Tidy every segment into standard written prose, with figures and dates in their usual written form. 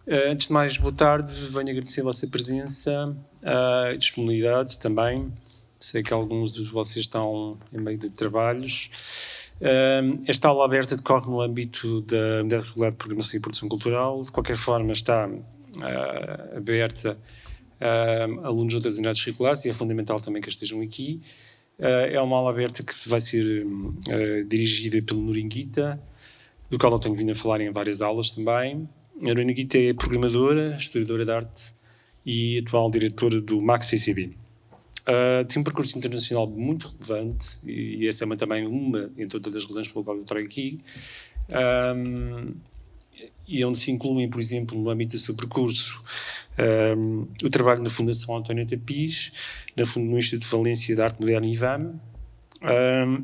Antes de mais, boa tarde. Venho agradecer a vossa presença e disponibilidade também. Sei que alguns de vocês estão em meio de trabalhos. Esta aula aberta decorre no âmbito da Unidade Regular de Programação e Produção Cultural. De qualquer forma, está aberta a alunos de outras unidades regulares e é fundamental também que estejam aqui. É uma aula aberta que vai ser dirigida pelo Nuringuita, do qual eu tenho vindo a falar em várias aulas também. A Nuringuita é programadora, historiadora de arte e atual diretora do MAC-CCB. Tem um percurso internacional muito relevante e essa é também uma entre todas as razões pela qual eu trago aqui. E onde se incluem, por exemplo, no âmbito do seu percurso, o trabalho na Fundação António Tapiz, no Instituto de Valência de Arte Moderna IVAM,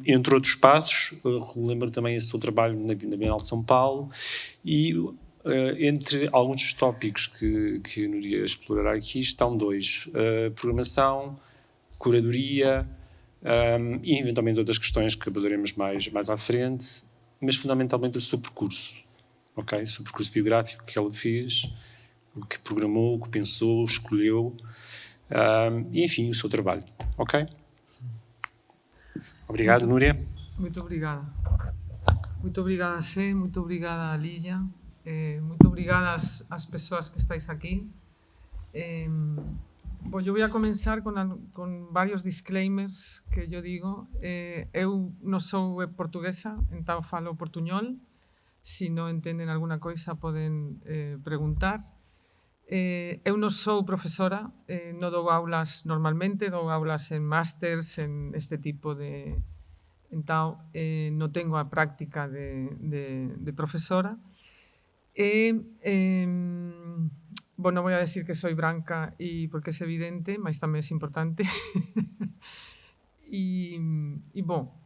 entre outros passos. Relembro também esse seu trabalho na Bienal de São Paulo e entre alguns dos tópicos que eu iria explorar aqui estão dois: programação, curadoria e eventualmente outras questões que abordaremos mais à frente, mas fundamentalmente o seu percurso, ok? O seu percurso biográfico que ela fez, o que programou, o que pensou, escolheu, e enfim, o seu trabalho, ok? Obrigado, Núria. Muito obrigada. Muito obrigada, Sé. Muito obrigada, Lígia. Muito obrigada às pessoas que estáis aqui. Bom, eu vou começar com vários disclaimers que eu digo. Eu não sou portuguesa, então falo portuñol. Se não entendem alguma coisa, podem perguntar. Eu não sou professora, não dou aulas normalmente, dou aulas en másters, en este tipo de... Então, não tenho a práctica de professora. Bom, não vou dizer que sou branca porque é evidente, mas também é importante. Bom,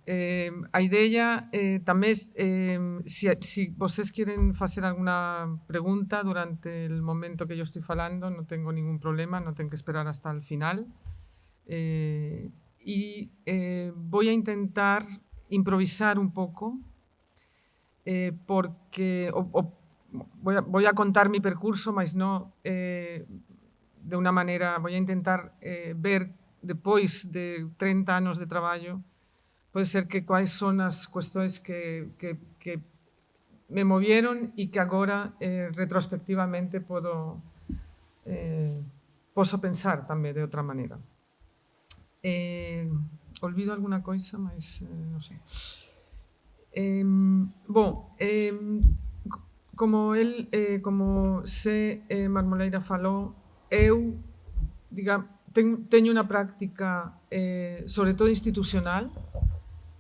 a ideia também, se vocês querem fazer alguma pergunta durante o momento que eu estou falando, não tenho nenhum problema, não tenho que esperar até o final. Voy a intentar improvisar un poco porque voy a contar mi percurso, mas no de una manera, voy a intentar ver despois de 30 anos de traballo, pode ser que quais son as cuestións que me movieron e que agora retrospectivamente posso pensar tamén de outra maneira. Olvido alguna coisa, mas non sei. Bom, como Sé Marmoleira falou, eu teño unha práctica sobre todo institucional.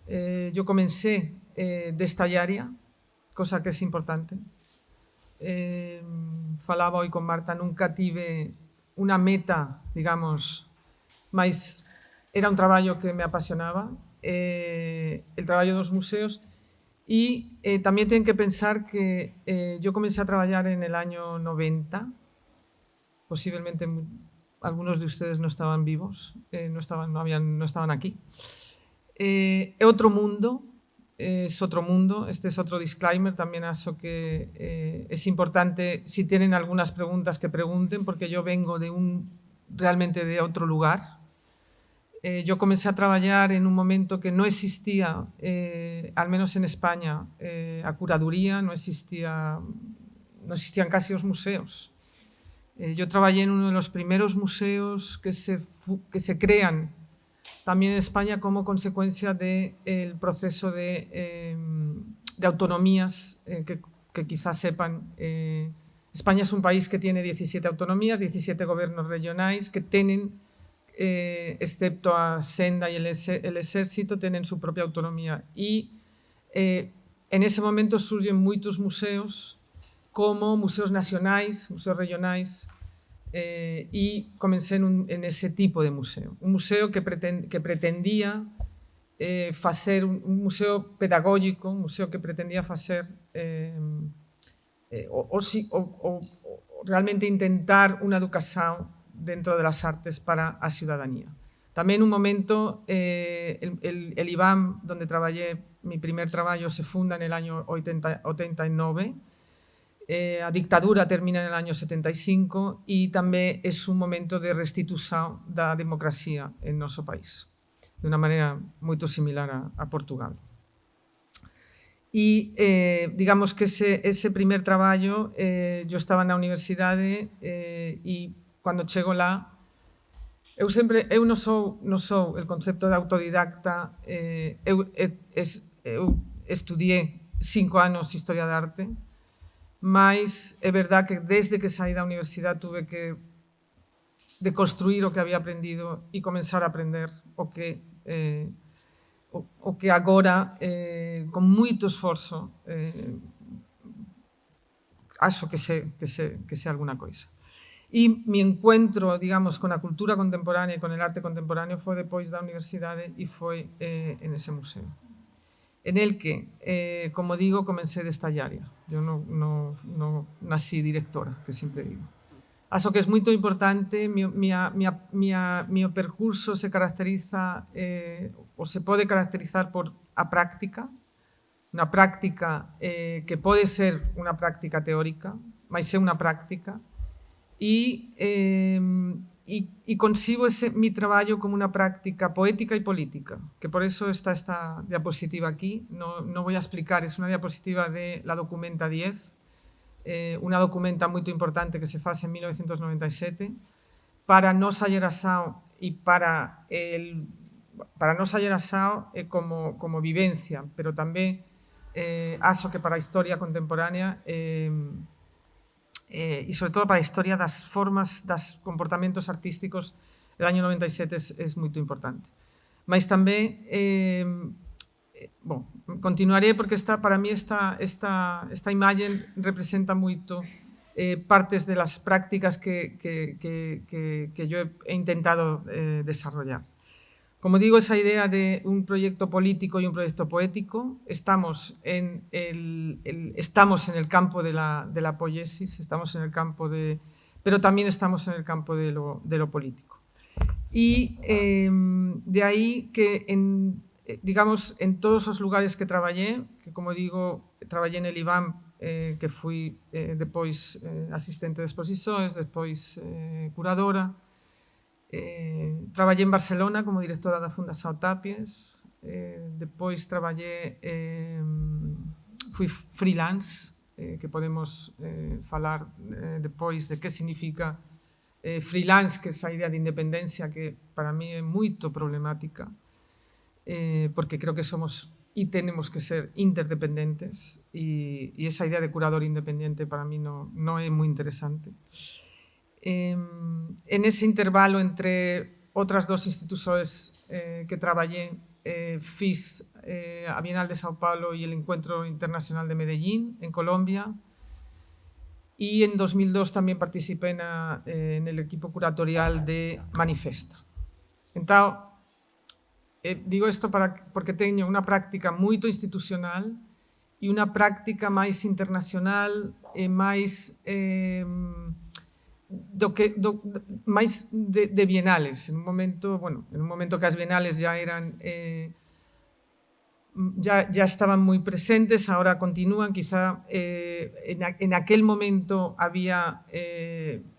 Eu comecei desta área, cosa que é importante. Falaba hoy con Marta, nunca tive unha meta, digamos, mas era un traballo que me apasionaba, el traballo dos museos, e tamén ten que pensar que eu comecei a traballar en el año 90, posiblemente algunos de ustedes no estaban vivos, no estaban aquí. É outro mundo, este es otro disclaimer, tamén acho que é importante, si tienen algunas preguntas que pregunten, porque yo vengo realmente de outro lugar. Yo comencé a traballar en un momento que no existía, al menos en España, a curaduría, no existían casi os museos. Yo traballé en uno de los primeros museos que se crean también en España como consecuencia del proceso de autonomías que quizás sepan. España es un país que tiene 17 autonomías, 17 gobiernos regionais que tienen, excepto a Senda y el Ejército, tienen su propia autonomía. Y en ese momento surgen moitos museos como museos nacionais, museos regionais, e comencé en ese tipo de museo. Un museo que pretendía facer un museo pedagógico, un museo que pretendía facer realmente intentar unha educación dentro de las artes para a ciudadanía. Tamén un momento, el IVAM, donde traballé, mi primer traballo se funda en el año 89, A dictadura termina en el año 75 e tamén é un momento de restitución da democracia en noso país, de unha maneira moito similar a Portugal. E digamos que ese primer traballo, eu estaba na universidade e cando chego lá, eu non sou el concepto de autodidacta, eu estudié 5 anos Historia de Arte, mas é verdad que desde que saí da universidade tuve que deconstruir o que había aprendido e comenzar a aprender o que agora, con moito esforzo, acho que sé alguna coisa. E mi encuentro, digamos, con a cultura contemporánea e con el arte contemporáneo foi depois da universidade e foi en ese museo, en el que, como digo, comencé de estallaria. Eu non nací directora, que sempre digo. Acho que é moito importante, mi percurso se caracteriza, ou se pode caracterizar por a práctica, unha práctica que pode ser unha práctica teórica, mas é unha práctica, e concibo mi traballo como una práctica poética y política, que por eso está esta diapositiva aquí. No voy a explicar, es una diapositiva de la Documenta 10, una documenta muy importante que se faz en 1997 para nos Ayerasao y para nos Ayerasao como vivencia, pero también aso que para a historia contemporánea e sobre todo para a historia das formas, dos comportamentos artísticos do año 97 é moito importante. Mas tamén, continuaré porque para mí esta imagen representa moito partes de las prácticas que yo he intentado desarrollar. Como digo, esa idea de un proyecto político y un proyecto poético, estamos en el campo de la poiesis, estamos en el campo pero también estamos en el campo de lo político. Y de ahí que, digamos, en todos os lugares que traballé, que como digo, traballé en el IBAM, que fui depois asistente de exposicións, depois curadora. Traballé en Barcelona como directora da Fundación Tapies, depois traballé, fui freelance, que podemos falar depois de que significa freelance, que é esa idea de independencia que para mí é moito problemática, porque creo que somos e tenemos que ser interdependentes, e esa idea de curador independiente para mí non é moi interesante. En ese intervalo entre outras dos institucións que traballé, fiz a Bienal de Sao Paulo e el Encuentro Internacional de Medellín, en Colombia, y en 2002 tamén participé en el equipo curatorial de Manifesta. Entón, digo isto porque teño unha práctica moito institucional e unha práctica máis internacional e máis máis de bienales, en un momento que as bienales ya eran ya estaban moi presentes, ahora continúan, quizá en aquel momento había,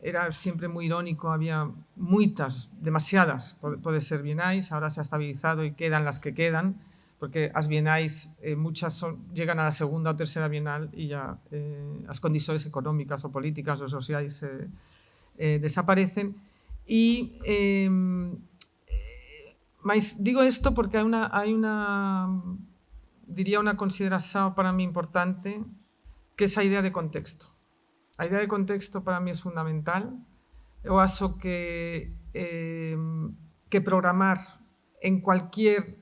era sempre moi irónico, había moitas, demasiadas, pode ser bienais, ahora se ha estabilizado e quedan las que quedan, porque as bienais muchas llegan a la segunda ou tercera bienal e ya as condicións económicas ou políticas ou sociais desaparecen. Mas digo isto porque hai diría unha consideración para mí importante, que é esa idea de contexto. A idea de contexto para mí é fundamental. Eu acho que programar en cualquier,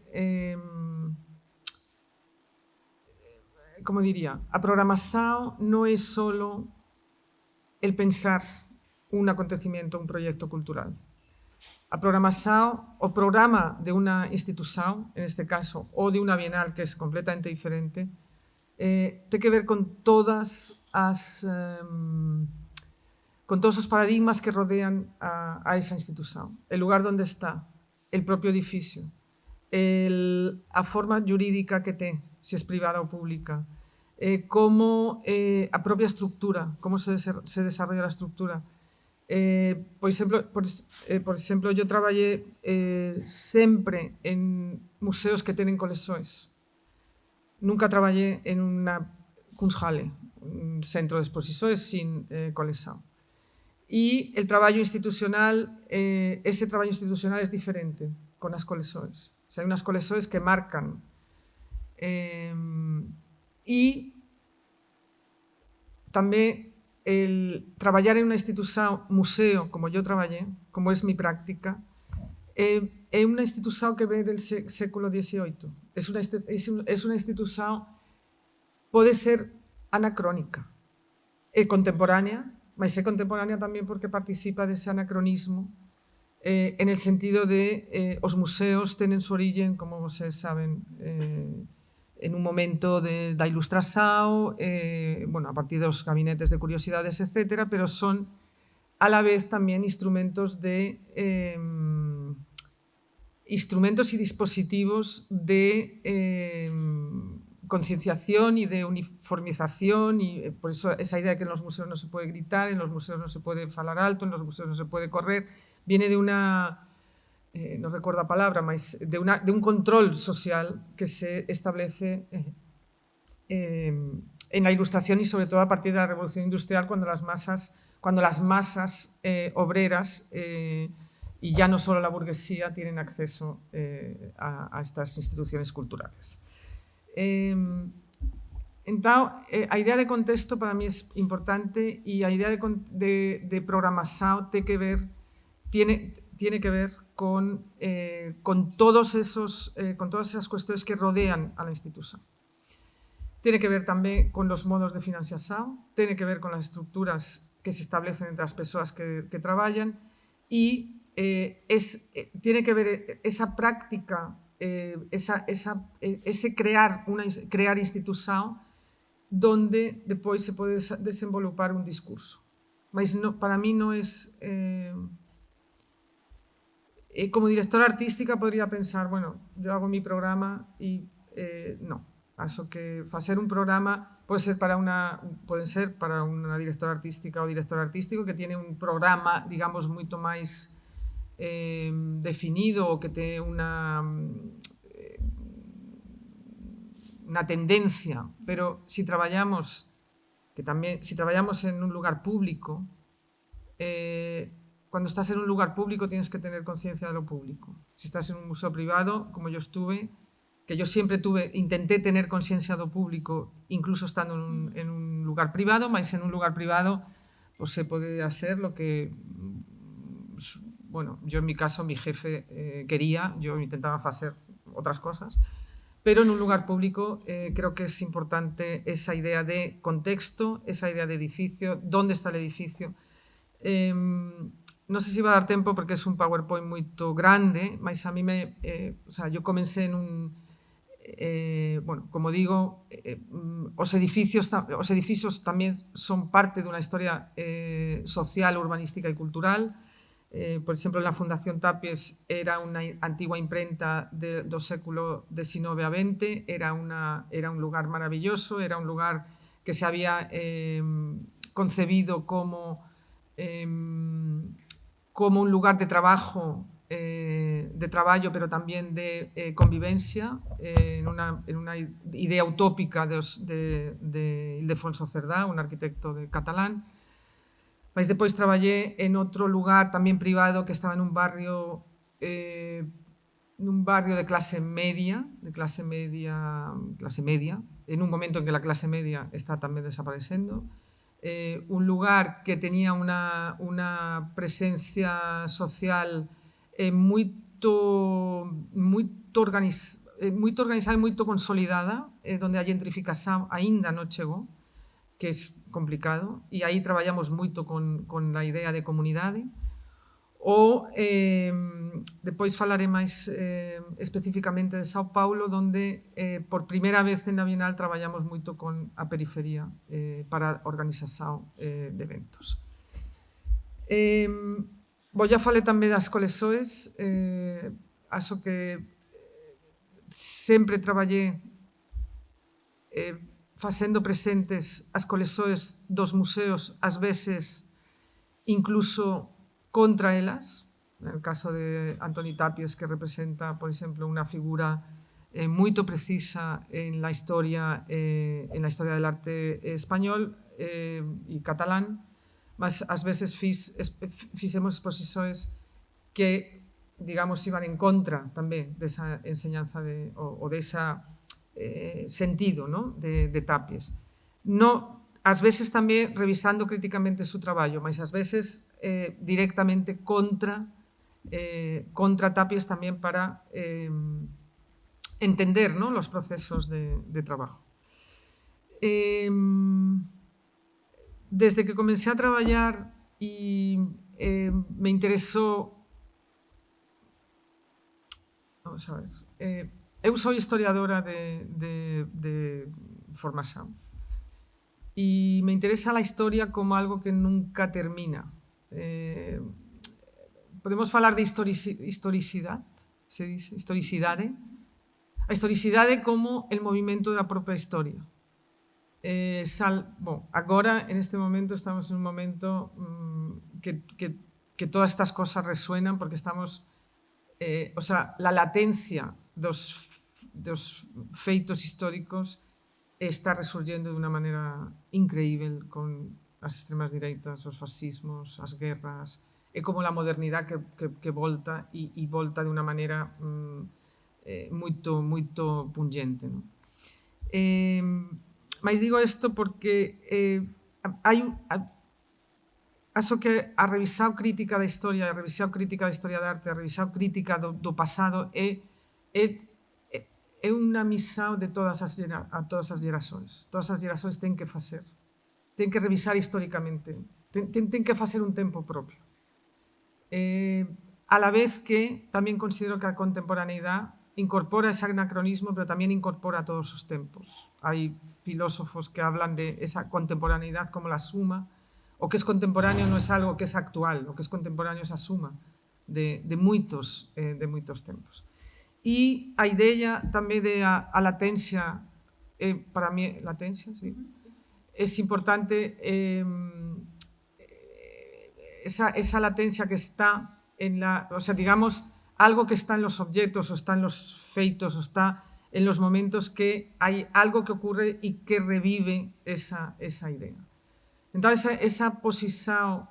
como diría, a programación non é solo el pensar un acontecimiento, un proyecto cultural. A programación, o programa de unha institución, en este caso, ou de unha bienal, que é completamente diferente, ten que ver con todos os paradigmas que rodean a esa institución. El lugar donde está, el propio edificio, a forma jurídica que ten, se es privada ou pública, como a propia estructura, como se desarrolla la estructura. Por exemplo, yo traballé sempre en museos que tenen coleccións. Nunca traballé en unha Kunsthalle, un centro de exposicións sin colección. E el traballo institucional, ese traballo institucional é diferente con as coleccións. O sea, hai unhas coleccións que marcan. E tamén el traballar en unha institución museo, como yo traballé, como es mi práctica, é unha institución que ve del século XVIII. Es unha institución, pode ser anacrónica, é contemporánea, mas é contemporánea tamén porque participa dese anacronismo en el sentido de os museos tenen su origen, como vocês saben, en un momento da Ilustración, bueno, a partir dos gabinetes de curiosidades, etc., pero son a la vez tamén instrumentos y dispositivos de concienciación y de uniformización, y por eso esa idea de que en los museos no se puede gritar, en los museos no se puede falar alto, en los museos no se puede correr, viene de una, no recuerdo a palabra, mas de un control social que se establece en la Ilustración y sobre todo a partir de la Revolución Industrial, cuando las masas obreras y ya no solo la burguesía tienen acceso a estas instituciones culturales. Entón, a idea de contexto para mí es importante e a idea de programación tiene que ver con todas esas cuestiones que rodean a la institución. Tiene que ver tamén con los modos de financiación, tiene que ver con las estructuras que se establecen entre as persoas que traballan e tiene que ver esa práctica, ese crear institución donde depois se pode desenvolupar un discurso. Mas para mí no es... como directora artística podría pensar, bueno, yo hago mi programa y no. Acho que facer un programa puede ser para una directora artística ou director artístico que tiene un programa, digamos, moito máis definido ou que ten unha tendencia, pero si traballamos en un lugar público, cuando estás en un lugar público tienes que tener conciencia de lo público. Si estás en un museo privado, como yo estuve, que yo siempre intenté tener conciencia do público, incluso estando en un lugar privado, mas en un lugar privado pues se pode hacer lo que, bueno, yo en mi caso, mi jefe quería, yo intentaba hacer otras cosas, pero en un lugar público creo que es importante esa idea de contexto, esa idea de edificio, dónde está el edificio. No sé si va a dar tempo porque es un PowerPoint moito grande, mas a mí yo comencé en un... bueno, como digo, os edificios tamén son parte dunha historia social, urbanística e cultural. Por exemplo, na Fundación Tapies era unha antigua imprenta do século XIX a XX, era un lugar maravilloso, era un lugar que se había concebido como un lugar de traballo, pero tamén de convivencia, en unha idea utópica de Ildefonso Cerdá, un arquitecto catalán. Mas depois traballé en outro lugar tamén privado que estaba nun barrio de clase media, en un momento en que la clase media está tamén desaparecendo. Un lugar que tenía unha presencia social moito organizada e moito consolidada, donde a gentrificación aínda non chegou, que é complicado, e aí traballamos moito con a idea de comunidade. Ou depois falaré máis especificamente de Sao Paulo, donde por primeira vez na Bienal traballamos moito con a periferia para a organización de eventos. Já falei tamén das coleccións. Acho que sempre traballei facendo presentes as coleccións dos museos, ás veces incluso contra elas. En el caso de Antoni Tàpies, que representa, por exemplo, unha figura moito precisa en la historia del arte español e catalán, mas ás veces fixemos exposicións que, digamos, iban en contra tamén desa enseñanza ou desa sentido, ¿no?, de Tàpies. No, ás veces tamén revisando críticamente o seu traballo, mas ás veces directamente contra Tàpies tamén para entender, ¿no?, los procesos de trabajo. Desde que comencé a traballar e me interesou, vamos a ver, eu sou historiadora de formación e me interesa a historia como algo que nunca termina. Podemos falar de historicidade, se dice, historicidade. A historicidade como el movimento da propia historia. Agora, en este momento, estamos en un momento que todas estas cosas resuenan porque estamos, la latencia dos feitos históricos está resurgiendo de unha maneira increíble con as extremas direitas, os fascismos, as guerras, e como a modernidade que volta e volta de unha maneira moito pungente, ¿no? Mas digo isto porque acho que a revisão crítica da historia, a revisão crítica da historia de arte, a revisão crítica do pasado é unha misión de todas as gerações. Todas as gerações ten que facer, ten que revisar históricamente, ten que facer un tempo propio. A la vez que tamén considero que a contemporaneidade incorpora ese anacronismo, pero tamén incorpora todos os tempos. Hai filósofos que hablan de esa contemporaneidade como la suma. O que es contemporáneo non é algo que es actual, o que es contemporáneo é a suma de moitos tempos. E a idea tamén de a latencia, para mí, latencia, sí, é importante esa latencia que está en digamos, algo que está en los objetos, o está en los feitos, o está en los momentos que hay algo que ocurre y que revive esa idea. Entonces, esa posición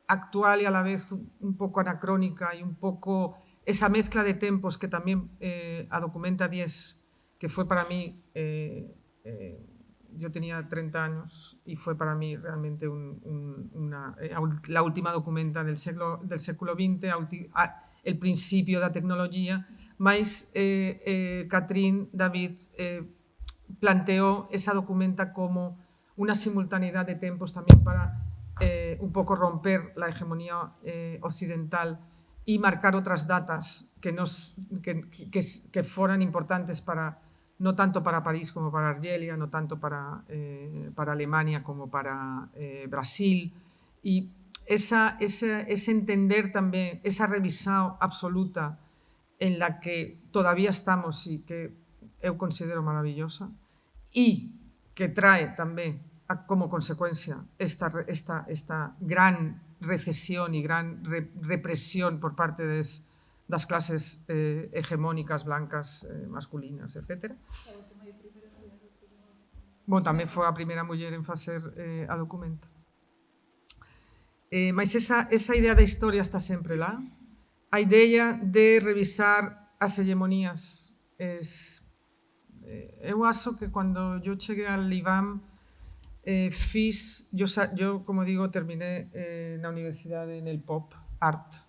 actual y a la vez un poco anacrónica y un poco esa mezcla de tempos que también a documenta 10, que fue para mí, yo tenía 30 años y fue para mí realmente la última documenta del século XX, el principio da tecnología, mas Catherine David planteó esa documenta como una simultaneidad de tempos también para un poco romper la hegemonía occidental y marcar otras datas que fueran importantes para, no tanto para París como para Argelia, no tanto para Alemania como para Brasil, y ese entender también, esa revisión absoluta en la que todavía estamos y que eu considero maravillosa, y que trae también como consecuencia esta gran recesión y gran represión por parte de las clases hegemónicas blancas, masculinas, etc. Bueno, tamén foi a primeira muller en facer a documenta. Mas esa idea da historia está sempre lá. A idea de revisar as hegemonías. Eu acho que cando yo cheguei al IBAM, yo, como digo, terminé na universidade en el pop art,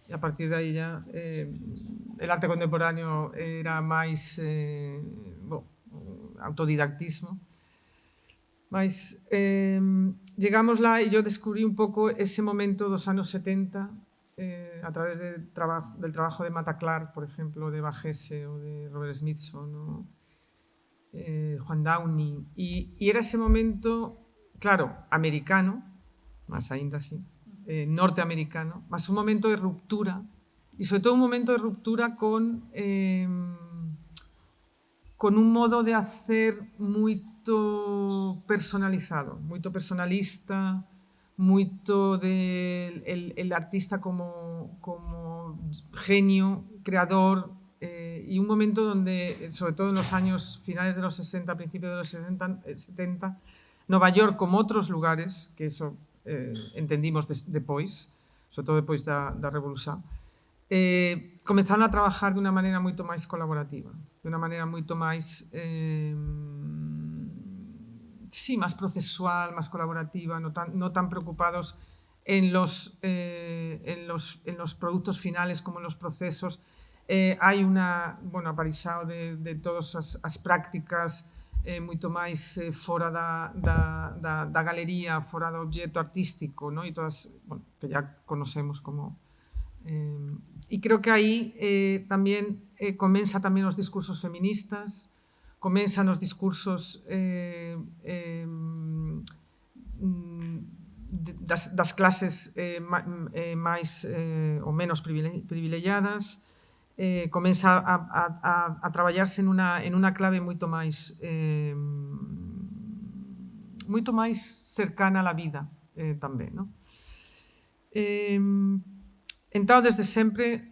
e a partir de aí ya el arte contemporáneo era máis autodidactismo. Mas llegamos lá e yo descubrí un pouco ese momento dos anos 70 a través del trabajo de Mata Clark, por ejemplo, de Bagese o de Robert Smithson, ¿no? Juan Downey, y era ese momento, claro, americano, más ainda así, norteamericano, más un momento de ruptura, y sobre todo un momento de ruptura con con un modo de hacer moito personalizado, moito personalista, moito el artista como genio, creador, y un momento donde, sobre todo en los años finales de los 60, principios de los 70, Nova York, como outros lugares, que eso entendimos depois, sobre todo depois da Revolución, comenzaron a trabajar de unha maneira moito máis colaborativa, de unha maneira moito máis más procesual, más colaborativa, no tan preocupados en los productos finales como en los procesos. Hai apareixado de todas as prácticas moito máis fora da galería, fora do objeto artístico, e todas, que ya conocemos como... Y creo que aí tamén comenzan tamén os discursos feministas, comenzan os discursos das clases máis ou menos privilegiadas, comeza a traballarse en unha clave moito máis cercana á vida tamén, non? Entón, desde sempre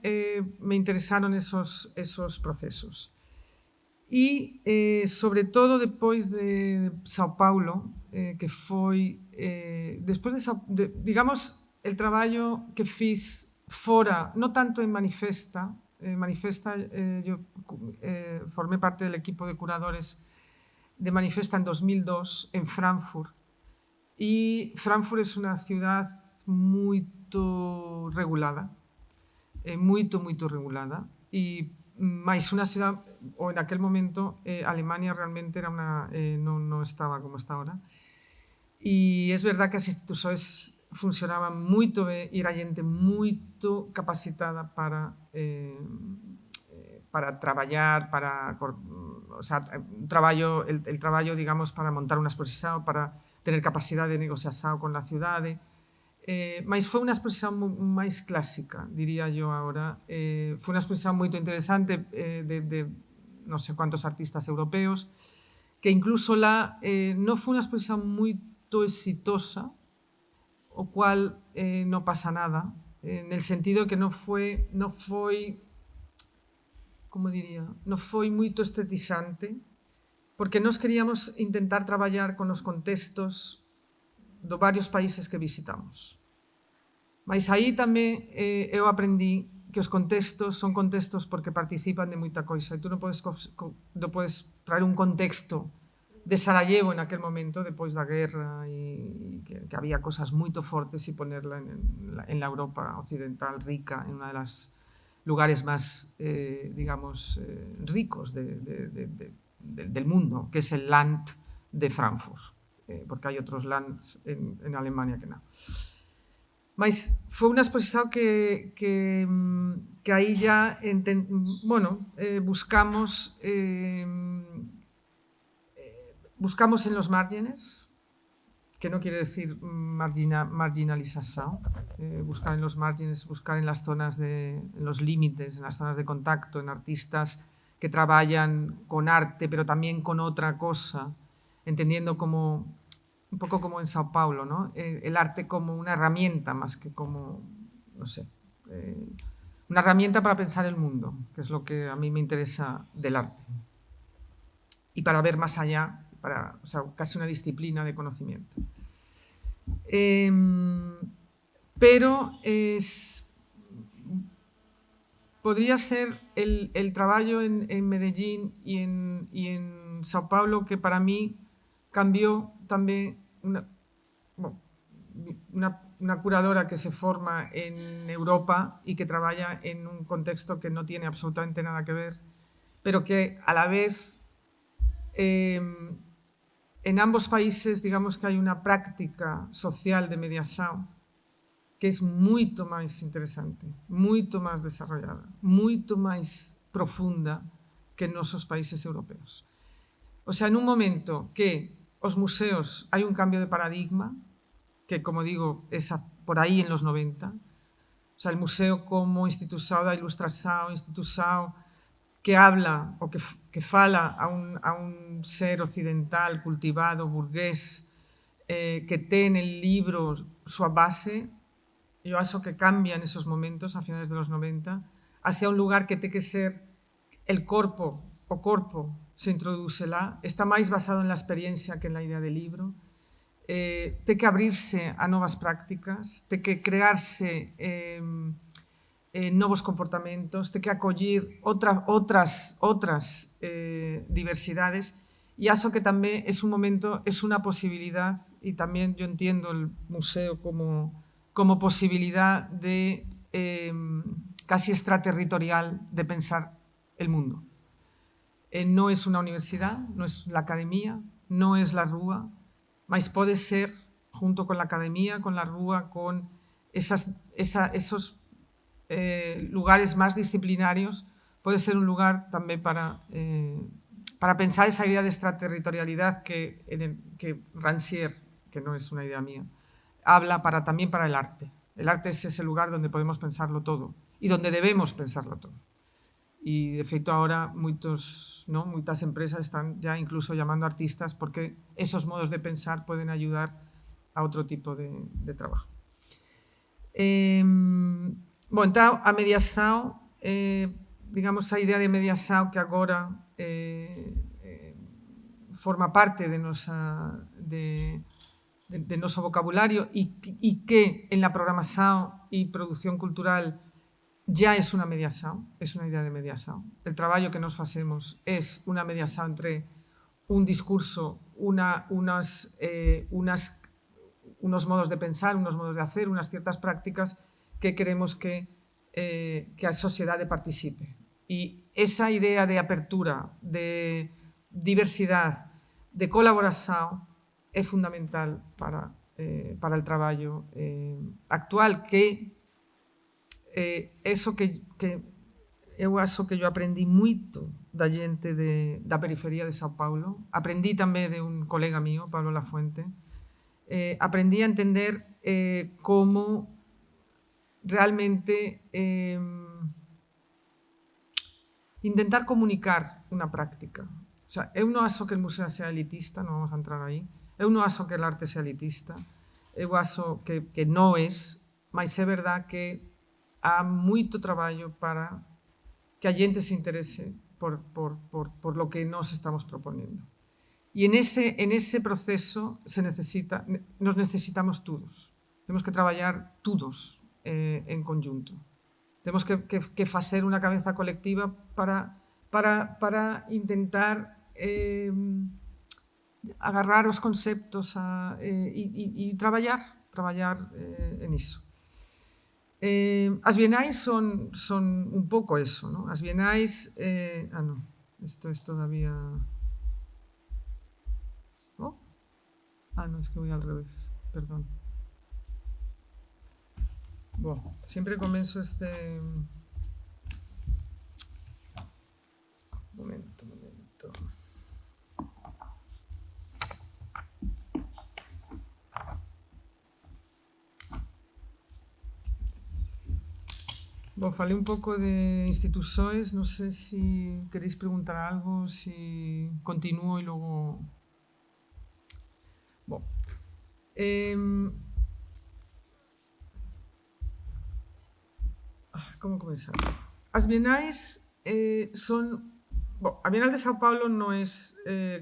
me interesaron esos procesos. E, sobre todo, depois de Sao Paulo, que foi... Despois de digamos, el traballo que fiz fora, non tanto en Manifesta, yo formé parte del equipo de curadores de Manifesta en 2002 en Frankfurt, y Frankfurt es unha ciudad moito regulada, moito regulada, e máis unha ciudad, ou en aquel momento Alemania realmente era non estaba como está ahora, e é verdad que as institucións funcionaban moito ben e era xente moito capacitada para traballar, el traballo, digamos, para montar unha exposición, para tener capacidade de negociación con a cidade, mas foi unha exposición máis clásica, diría yo agora. Foi unha exposición moito interesante de non sei cuántos artistas europeos, que incluso non foi unha exposición moito exitosa, o cual non pasa nada, en el sentido que non foi, como diría, non foi moito estetizante, porque nós queríamos intentar traballar con os contextos de varios países que visitamos. Mas aí tamén eu aprendí que os contextos son contextos porque participan de moita coisa, e tú non podes traer un contexto de Sarajevo en aquel momento, depois da guerra, e que había cosas moito fortes, e ponerla en la Europa occidental rica, en unha de las lugares máis, digamos, ricos del mundo, que es el Land de Frankfurt, porque hai outros lands en Alemania que non. Mas foi unha exposición que aí ya, buscamos en los márgenes, que no quiere decir marginalización, buscar en los márgenes, buscar en las zonas en los límites, en las zonas de contacto, en artistas que trabajan con arte, pero también con otra cosa, entendiendo como, un poco como en Sao Paulo, ¿no? El arte como una herramienta más que como, no sé, una herramienta para pensar el mundo, que es lo que a mí me interesa del arte. Y para ver más allá, o sea, casi una disciplina de conocimiento. Pero podría ser el trabajo en Medellín y en Sao Paulo, que para mí cambió también una curadora que se forma en Europa y que trabaja en un contexto que no tiene absolutamente nada que ver, pero que a la vez en ambos países, digamos que hai unha práctica social de mediación que é moito máis interesante, moito máis desarrollada, moito máis profunda que nos nosos países europeos. O sea, en un momento que os museos hai un cambio de paradigma, que, como digo, é por aí en los 90, o sea, el museo como institución da ilustración, institución que habla o que fala a un ser occidental, cultivado, burgués, que ten el libro súa base, eu acho que cambia en esos momentos, a finales de los 90, hacia un lugar que ten que ser el corpo, o corpo, se introduce lá, está máis basado en la experiencia que en la idea del libro, ten que abrirse a novas prácticas, ten que crearse novos comportamentos, ten que acollir outras diversidades, e acho que tamén es un momento, es una posibilidad, y también yo entiendo el museo como posibilidad de casi extraterritorial de pensar el mundo. No es una universidad, no es la academia, no es la rúa, mas pode ser, junto con la academia, con la rúa, con esos lugares más disciplinarios, puede ser un lugar también para pensar esa idea de extraterritorialidad que Rancière, que no es una idea mía, habla también para el arte. El arte es ese lugar donde podemos pensarlo todo y donde debemos pensarlo todo. Y de feito ahora moitas empresas están ya incluso llamando a artistas porque esos modos de pensar pueden ayudar a outro tipo de trabajo. Entón, a Mediasao, digamos, a idea de Mediasao que agora forma parte de noso vocabulario e que en la programação e produción cultural ya es una Mediasao, es una idea de Mediasao. El traballo que nos facemos es una Mediasao entre un discurso, unos modos de pensar, unos modos de hacer, unas ciertas prácticas que queremos que a sociedade participe. Y esa idea de apertura, de diversidad, de colaboración é fundamental para el traballo actual, que eso que eu acho que eu aprendí moito da xente da periferia de Sao Paulo, aprendí tamén de un colega mío, Pablo Lafuente, aprendí a entender como realmente intentar comunicar unha práctica. O sea, eu non acho que el museo sea elitista, non vamos a entrar aí, eu non acho que el arte sea elitista, eu acho que non es, mas é verdad que há moito traballo para que a xente se interese por lo que nos estamos proponendo. E en ese proceso nos necesitamos todos. Temos que traballar todos en conjunto. Temos que facer unha cabeza colectiva para intentar agarrar os conceptos e traballar en iso. As bienais son un pouco eso, ¿no? As bienais... no, esto es todavía... ¿Oh? No, es que voy al revés, perdón. Bueno, siempre comenzo este... Momento. Bueno, falei un pouco de institucións, non sei se queréis preguntar algo, si continúo e logo... Bueno, como comenzar? As bienais son... Bueno, a Bienal de Sao Paulo non é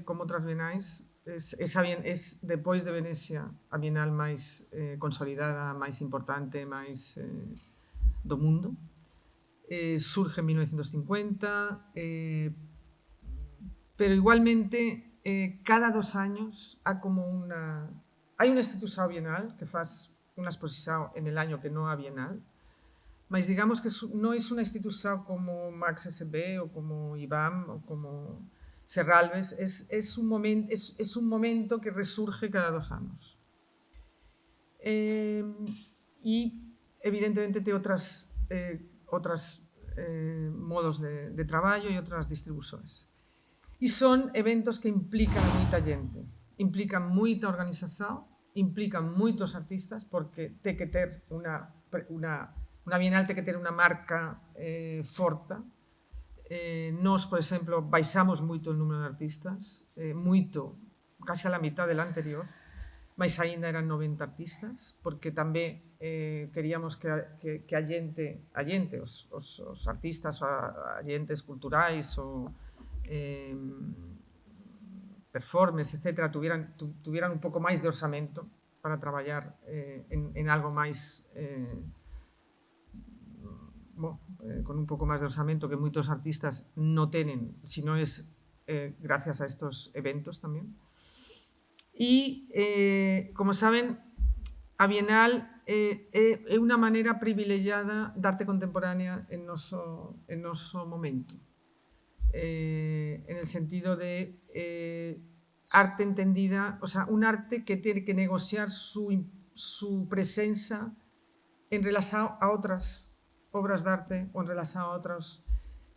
como outras bienais, es depois de Venecia a bienal máis consolidada, máis importante, máis do mundo. Surge en 1950, pero igualmente cada 2 años hai unha institución bienal que faz unha exposición en el año que non há bienal, mas digamos que non é unha institución como Max SB ou como IBAM ou como Serralves, es un momento que resurge cada 2 anos. E evidentemente ten outros modos de traballo e outras distribucións. E son eventos que implican a moita xente, implican moita organización, implican moitos artistas, porque ten que ter unha bienal, ten que ter unha marca forte, Nós, por exemplo, baixamos moito o número de artistas, moito, casi a la mitad del anterior, mas aínda eran 90 artistas, porque tamén queríamos que a xente, os artistas, agentes culturais ou performance, etc., tuviran un pouco máis de orçamento para traballar en algo máis con un pouco máis de orçamento que moitos artistas non tenen, sino es gracias a estos eventos tamén. E, como saben, a Bienal é unha maneira privilegiada de arte contemporánea en noso momento, en el sentido de arte entendida, o sea, un arte que tiene que negociar su presenza en relación a outras obras de arte ou en relación a outras.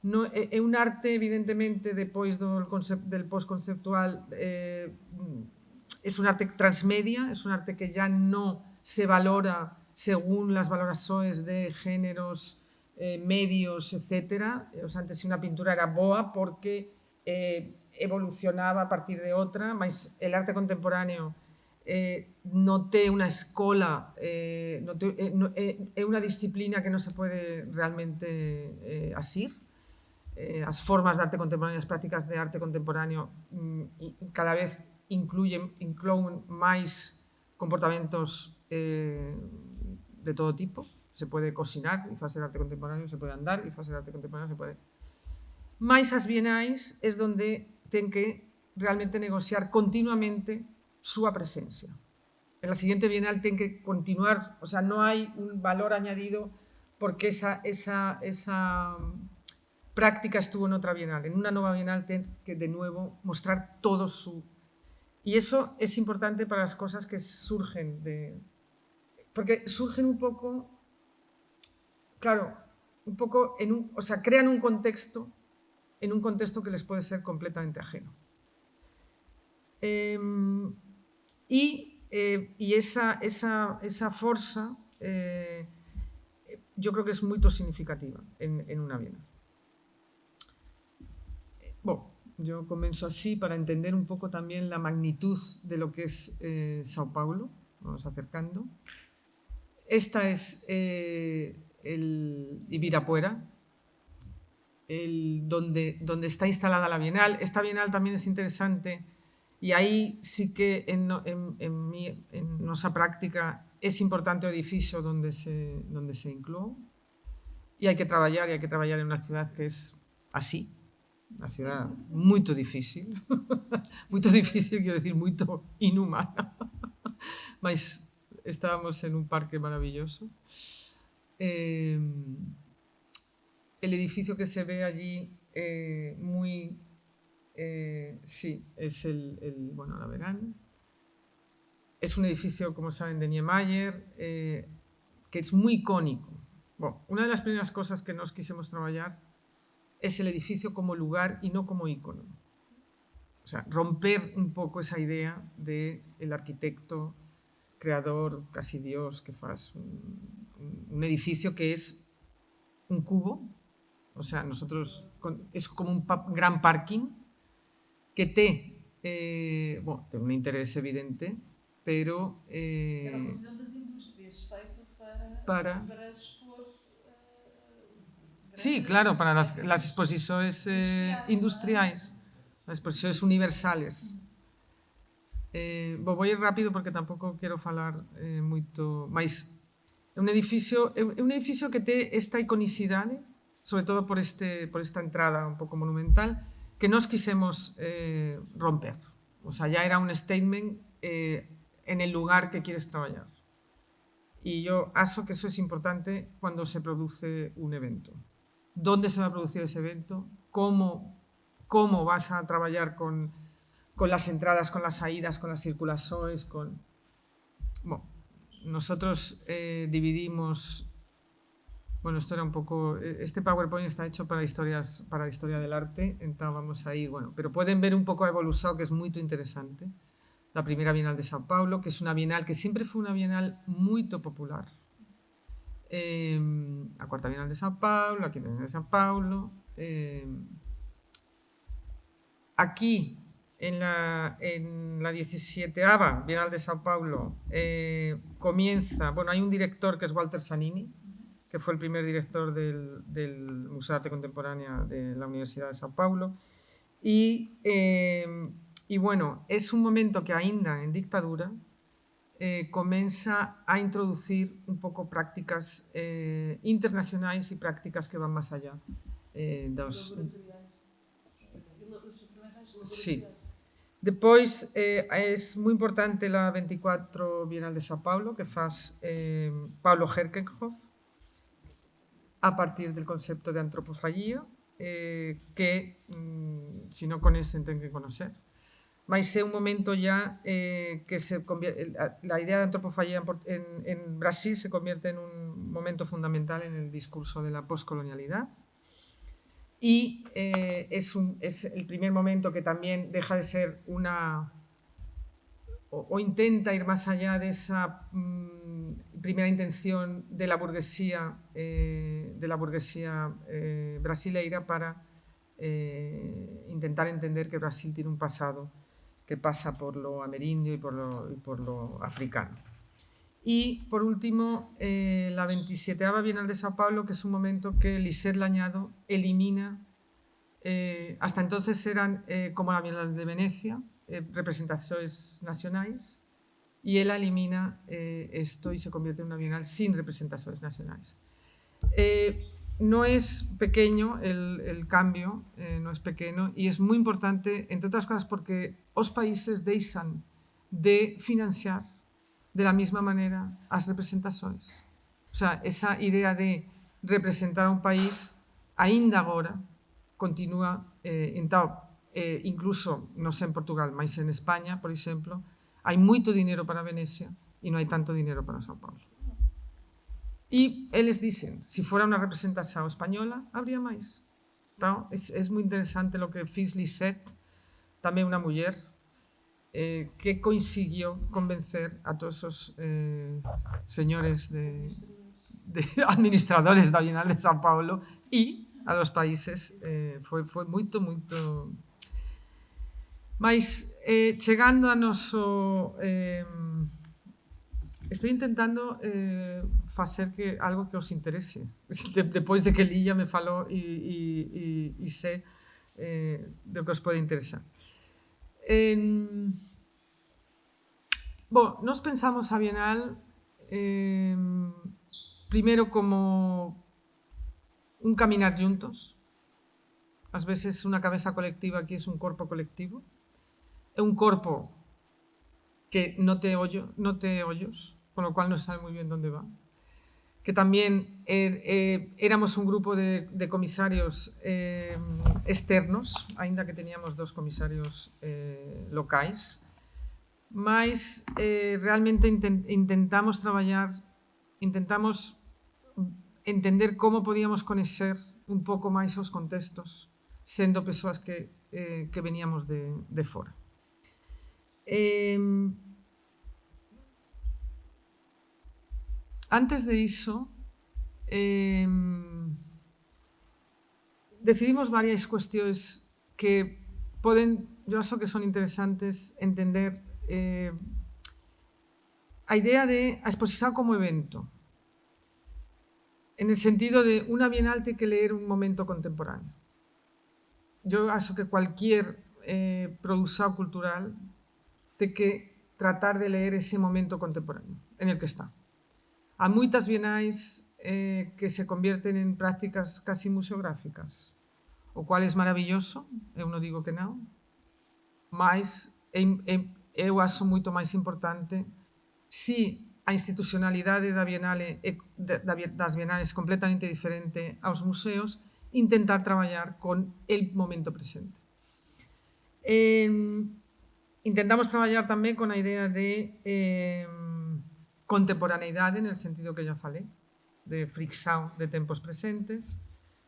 No, é un arte, evidentemente, depois del postconceptual, es un arte transmedia, es un arte que ya no se valora según las valoraciones de géneros, medios, etc. O sea, antes una pintura era boa porque evolucionaba a partir de otra, mas el arte contemporáneo no té una escola, é unha disciplina que non se pode realmente asir. As formas de arte contemporáneo, as prácticas de arte contemporáneo cada vez inclouen máis comportamentos de todo tipo. Se pode cocinar e facer arte contemporáneo, se pode andar e facer arte contemporáneo, se pode. Mais as bienais é onde ten que realmente negociar continuamente súa presencia. En la siguiente bienal ten que continuar, o sea, non hai un valor añadido porque esa práctica estuvo en otra bienal. En una nueva bienal ten que de nuevo mostrar todo su... Y eso es importante para las cosas que surgen de... Porque surgen un poco, claro, un poco o sea, crean un contexto en un contexto que les puede ser completamente ajeno. Y esa fuerza yo creo que es muy significativa en una bienal. Bueno, yo comienzo así para entender un poco también la magnitud de lo que es Sao Paulo. Vamos acercando. Esta es el Ibirapuera, donde está instalada la Bienal. Esta Bienal también es interesante y ahí sí que en nuestra práctica es importante el edificio donde se incluye y hay que trabajar en una ciudad que es así, una ciudad muy difícil, muy difícil, quiero decir, muy inhumana, mas estábamos en un parque maravilloso. El edificio que se ve allí sí, es bueno, la verán. Es un edificio, como saben, de Niemeyer, que es muy icónico. Bueno, una de las primeras cosas que nos quisimos trabajar es el edificio como lugar y no como ícono. O sea, romper un poco esa idea del arquitecto, creador, casi Dios, que faz un edificio que es un cubo. O sea, nosotros es como un gran parking que té un interés evidente, pero... Era o Museu das Indústrias, feito para expor... Sí, claro, para las exposiciones industriales, las exposiciones universales. Voy a ir rápido porque tampouco quero falar moito, mas é un edificio que té esta iconicidade, sobre todo por esta entrada un pouco monumental, que nos quisemos romper. O sea, ya era un statement en el lugar que quieres trabajar. Y yo aso que eso es importante cuando se produce un evento. ¿Dónde se va a producir ese evento? ¿Cómo vas a trabajar con las entradas, con las salidas, con las circulaciones? Bueno, nosotros dividimos... Bueno, esto era un poco... Este PowerPoint está hecho para la historia del arte, entonces vamos a ir... Bueno, pero pueden ver un poco a evolución, que es muy interesante. La primera Bienal de Sao Paulo, que es una bienal que siempre fue una bienal muy popular. La cuarta Bienal de Sao Paulo, la quinta Bienal de Sao Paulo, Aquí, en la 17ª Bienal de Sao Paulo, comienza, bueno, hay un director que es Walter Zanini, que fue el primer director del Museo de Arte Contemporánea de la Universidad de Sao Paulo, y bueno, es un momento que ainda en dictadura comença a introducir un pouco prácticas internacionais e prácticas que van máis allá dos... Sí. Depois, é moi importante a 24 Bienal de Sao Paulo, que faz Paulo Herkenhoff, a partir del concepto de antropofagía, que, se non conhecen, ten que conocer. Mas é un momento ya que se convierte, la idea de antropofagía en Brasil se convierte en un momento fundamental en el discurso de la poscolonialidad, y es el primer momento que también deja de ser o intenta ir más allá de esa primera intención de la burguesía brasileira para intentar entender que Brasil tiene un pasado que pasa por lo amerindio y por lo africano. Y, por último, la 27ª Bienal de Sao Paulo, que es un momento que Lisette Lañado elimina, hasta entonces eran, como la Bienal de Venecia, representaciones nacionales, y ella elimina esto y se convierte en una Bienal sin representaciones nacionales. No es pequeño el cambio, no es pequeño, y es muy importante, entre otras cosas, porque os países deixan de financiar de la misma manera as representações. O sea, esa idea de representar a un país, aínda agora, continúa, incluso, non sei en Portugal, mas en España, por exemplo, hai moito dinero para Venecia e non hai tanto dinero para Sao Paulo. Y eles dicen, si fuera una representación española, habría máis. ¿No? Es muy interesante lo que fez Lisette, también una mujer, que consiguió convencer a todos esos señores administradores da Bienal de Sao Paulo y a los países. Foi moito. Mas, chegando a noso... Estoy intentando facer algo que os interese. Depois de que Lilla me falou e sé do que os pode interesar. Nos pensamos a Bienal primeiro como un caminar juntos. Ás veces unha cabeza colectiva aquí é un corpo colectivo. É un corpo que no te ollos, con lo cual no sabe muy bien dónde va. Que también éramos un grupo de comisarios externos, ainda que teníamos 2 comisarios locais, mas realmente intentamos entender como podíamos conocer un pouco máis os contextos, sendo persoas que veníamos de fora. Antes de iso, decidimos varias cuestións que yo acho que son interesantes entender. A idea de a exposición como evento, en el sentido de una Bienal tiene que leer un momento contemporáneo. Yo acho que cualquier produción cultural tiene que tratar de leer ese momento contemporáneo en el que está. Hay moitas bienais que se convierten en prácticas casi museográficas, o cual es maravilloso, eu non digo que non, mas eu acho moito máis importante si a institucionalidade das bienales é completamente diferente aos museos, intentar traballar con el momento presente. Intentamos traballar tamén con a idea de contemporaneidade, en el sentido que ya falei, de fricción de tempos presentes,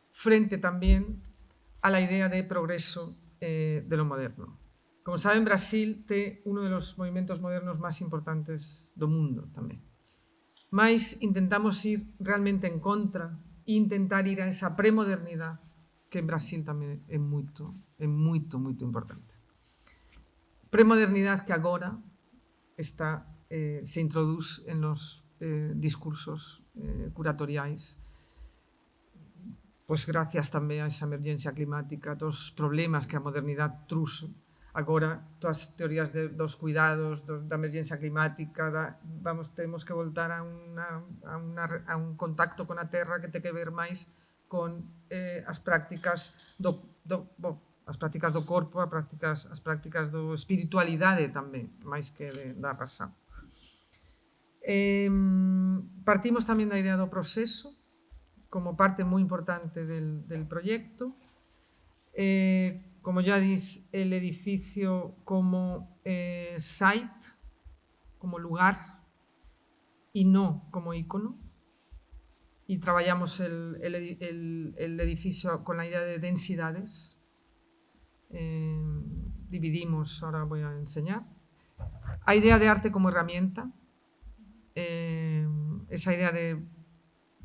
frente tamén a la idea de progreso de lo moderno. Como saben, Brasil ten uno de los movimientos modernos máis importantes do mundo tamén. Mas intentamos ir realmente en contra e intentar ir a esa premodernidade que en Brasil tamén é moito importante. Premodernidade que agora se introduz en los discursos curatoriais, pois gracias tamén a esa emergencia climática, dos problemas que a modernidade truxo. Agora, todas as teorías dos cuidados, da emergencia climática, temos que voltar a un contacto con a terra que ten que ver máis con as prácticas do corpo, as prácticas do espiritualidade tamén, máis que da razón. Partimos tamén da idea do proceso como parte moi importante del proyecto. Como ya dis, el edificio como site, como lugar, y no como ícono. Y trabajamos el edificio con la idea de densidades. Dividimos, ahora voy a enseñar. Hay idea de arte como herramienta. Esa idea de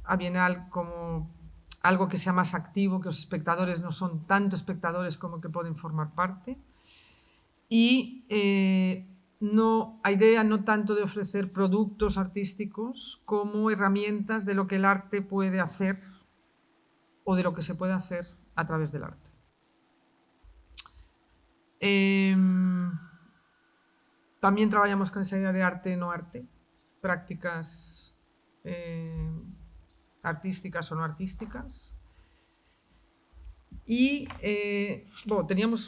a Bienal como algo que sea más activo, que os espectadores no son tanto espectadores como que poden formar parte. Y a idea no tanto de ofrecer productos artísticos como herramientas de lo que el arte puede hacer o de lo que se puede hacer a través del arte. También trabajamos con esa idea de arte no arte, prácticas artísticas o no artísticas. E teníamos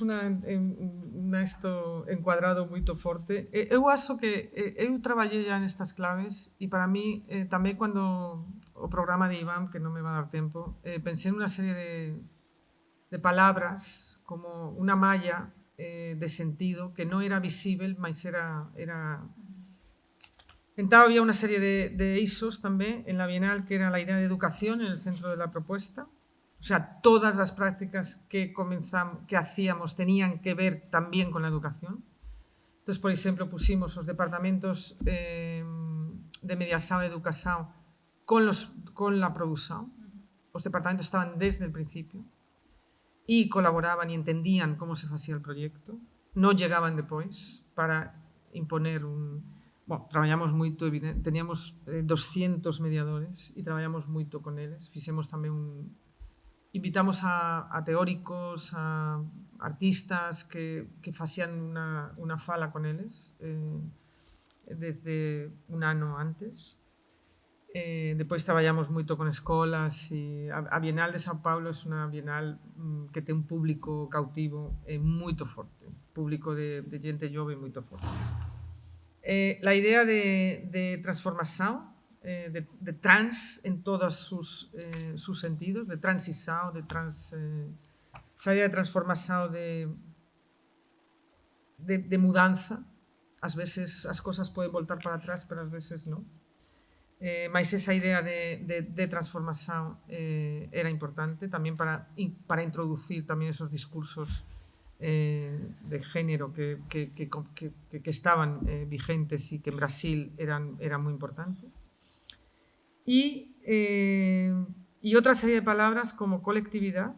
isto encuadrado moito forte. Eu acho que eu traballei já nestas claves e para mí tamén cando o programa de Iván, que non me va a dar tempo, pensei nunha serie de palabras como unha malla de sentido que non era visível, mas era. Entón, había una serie de ISOs también en la Bienal, que era la idea de educación en el centro de la propuesta. O sea, todas las prácticas que hacíamos tenían que ver también con la educación. Entonces, por ejemplo, pusimos los departamentos de Mediasao e Educasao con la Produsao. Los departamentos estaban desde el principio y colaboraban y entendían cómo se hacía el proyecto. No llegaban después para imponer traballamos moito, teníamos 200 mediadores e traballamos moito con eles. Fixemos tamén invitamos a teóricos, a artistas que facían unha fala con eles desde un ano antes. Depois traballamos moito con escolas e a Bienal de São Paulo é unha Bienal que ten un público cautivo moito forte, público de xente jove moito forte. La idea de transformación, de trans en todos sus sentidos, de transición, esa idea de transformación, de mudanza. A veces as cosas pueden voltar para atrás, pero a veces no. Mas esa idea de transformación era importante tamén para introducir tamén esos discursos de género que estaban vigentes y que en Brasil eran muy importantes. Y otra serie de palabras como colectividad.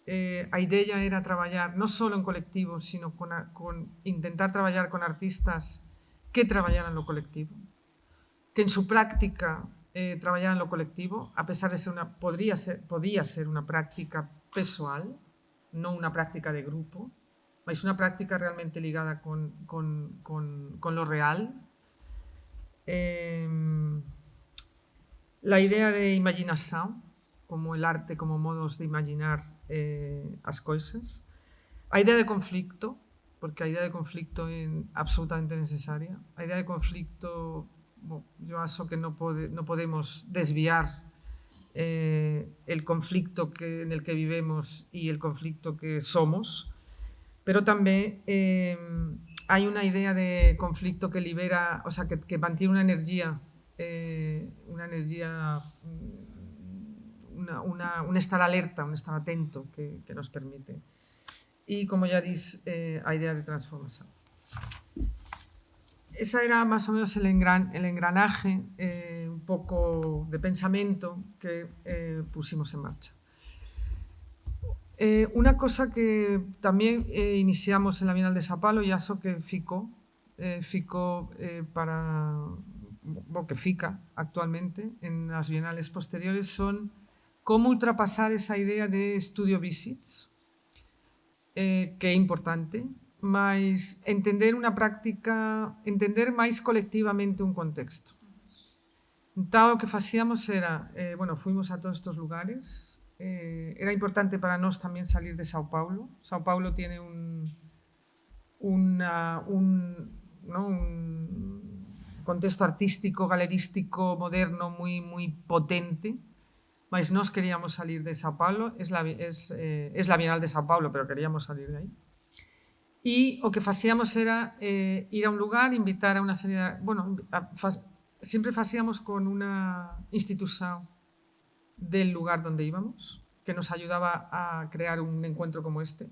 A idea era traballar no solo en colectivos, sino con intentar traballar con artistas que traballaran lo colectivo, que en su práctica traballaran lo colectivo, a pesar de ser podía ser una práctica pessoal, no una práctica de grupo, es una práctica realmente ligada con lo real. La idea de imaginación, como el arte, como modos de imaginar as coisas. A idea de conflicto, porque a idea de conflicto é absolutamente necesaria. A idea de conflicto, yo acho que no podemos desviar el conflicto en el que vivimos y el conflicto que somos, pero también hay una idea de conflicto que libera, o sea, que mantiene una energía, un estar alerta, un estar atento que nos permite. Y como ya dis, a idea de transformación. Esa era más o menos el engranaje un poco de pensamiento que pusimos en marcha. Una cosa que tamén iniciamos en la Bienal de Sao Paulo, e aso que ficou para o que fica actualmente en as bienales posteriores son como ultrapasar esa idea de studio visits, que é importante, mas entender unha práctica, entender máis colectivamente un contexto. Entón, o que facíamos era, fuimos a todos estes lugares. Era importante para nós tamén salir de Sao Paulo. Sao Paulo tiene un contexto artístico, galerístico, moderno moi potente, mas nós queríamos salir de Sao Paulo. Es la Bienal de Sao Paulo, pero queríamos salir de aí. E o que facíamos era ir a un lugar, invitar a unha serie de... Sempre facíamos con unha institución del lugar donde íbamos, que nos ayudaba a crear un encuentro como este,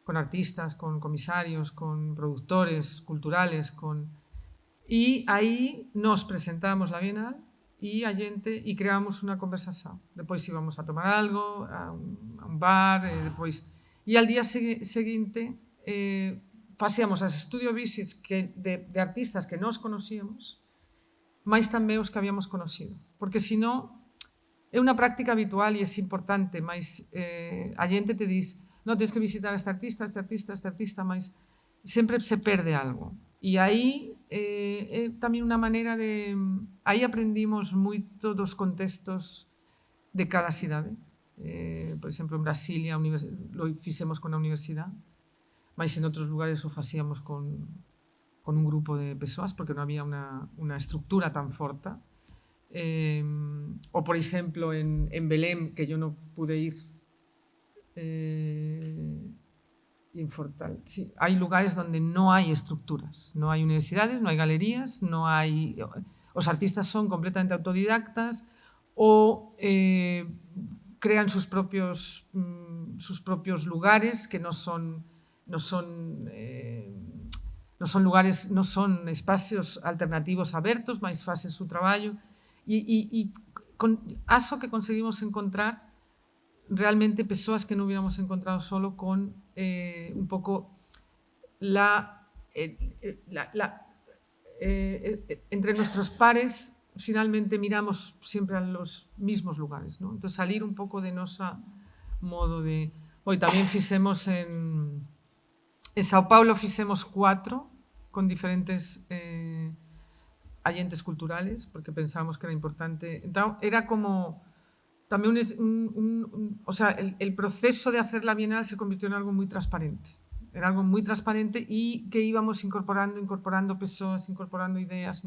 con artistas, con comisarios, con productores culturales, y ahí nos presentábamos la Bienal y a xente e creábamos unha conversación. Depois íbamos a tomar algo, a un bar, e al día seguinte facíamos as studio visits de artistas que nos conocíamos, máis tamén os que habíamos conocido, porque senón é unha práctica habitual e é importante, mas a xente te diz, non, tens que visitar este artista, mas sempre se perde algo. E aí é tamén unha maneira de... Aí aprendimos moito dos contextos de cada cidade. Por exemplo, en Brasilia lo fixemos con a universidade, mas en outros lugares o facíamos con un grupo de persoas, porque non había unha estructura tan forte. O, por exemplo, en Belém, que yo no pude ir, sí, hay lugares donde no hay estructuras, no hay universidades, no hay galerías, los artistas son completamente autodidactas o crean sus propios lugares, que no son lugares, no son espacios alternativos abertos, mas facen su traballo. E aso que conseguimos encontrar realmente persoas que non hubiéramos encontrado solo con un pouco entre nuestros pares finalmente miramos siempre a los mismos lugares, ¿no? Entonces salir un pouco de nosa modo de... Hoy tamén fixemos en Sao Paulo, fixemos 4 con diferentes agentes culturales, porque pensábamos que era importante. Entón, era como tamén o sea, el proceso de hacer la Bienal se convirtió en algo muy transparente. Era algo muy transparente y que íbamos incorporando persoas, incorporando ideas,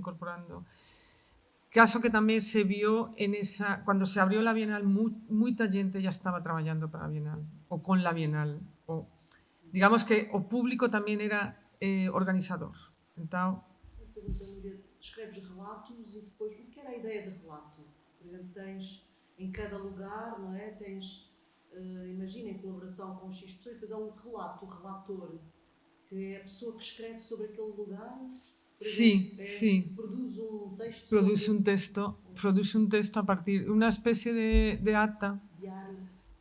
Caso que tamén se vio cuando se abrió la Bienal, moita xente ya estaba traballando para a Bienal, ou con la Bienal, ou digamos que o público tamén era organizador. Entón, escreves relatos e depois o que era a ideia de relato? Por exemplo, tens em cada lugar, não é? Tens, imagina, em colaboração com X pessoas, depois há um relato, o relator, que é a pessoa que escreve sobre aquele lugar. Sí, sí. Produce un texto a partir, una especie de acta,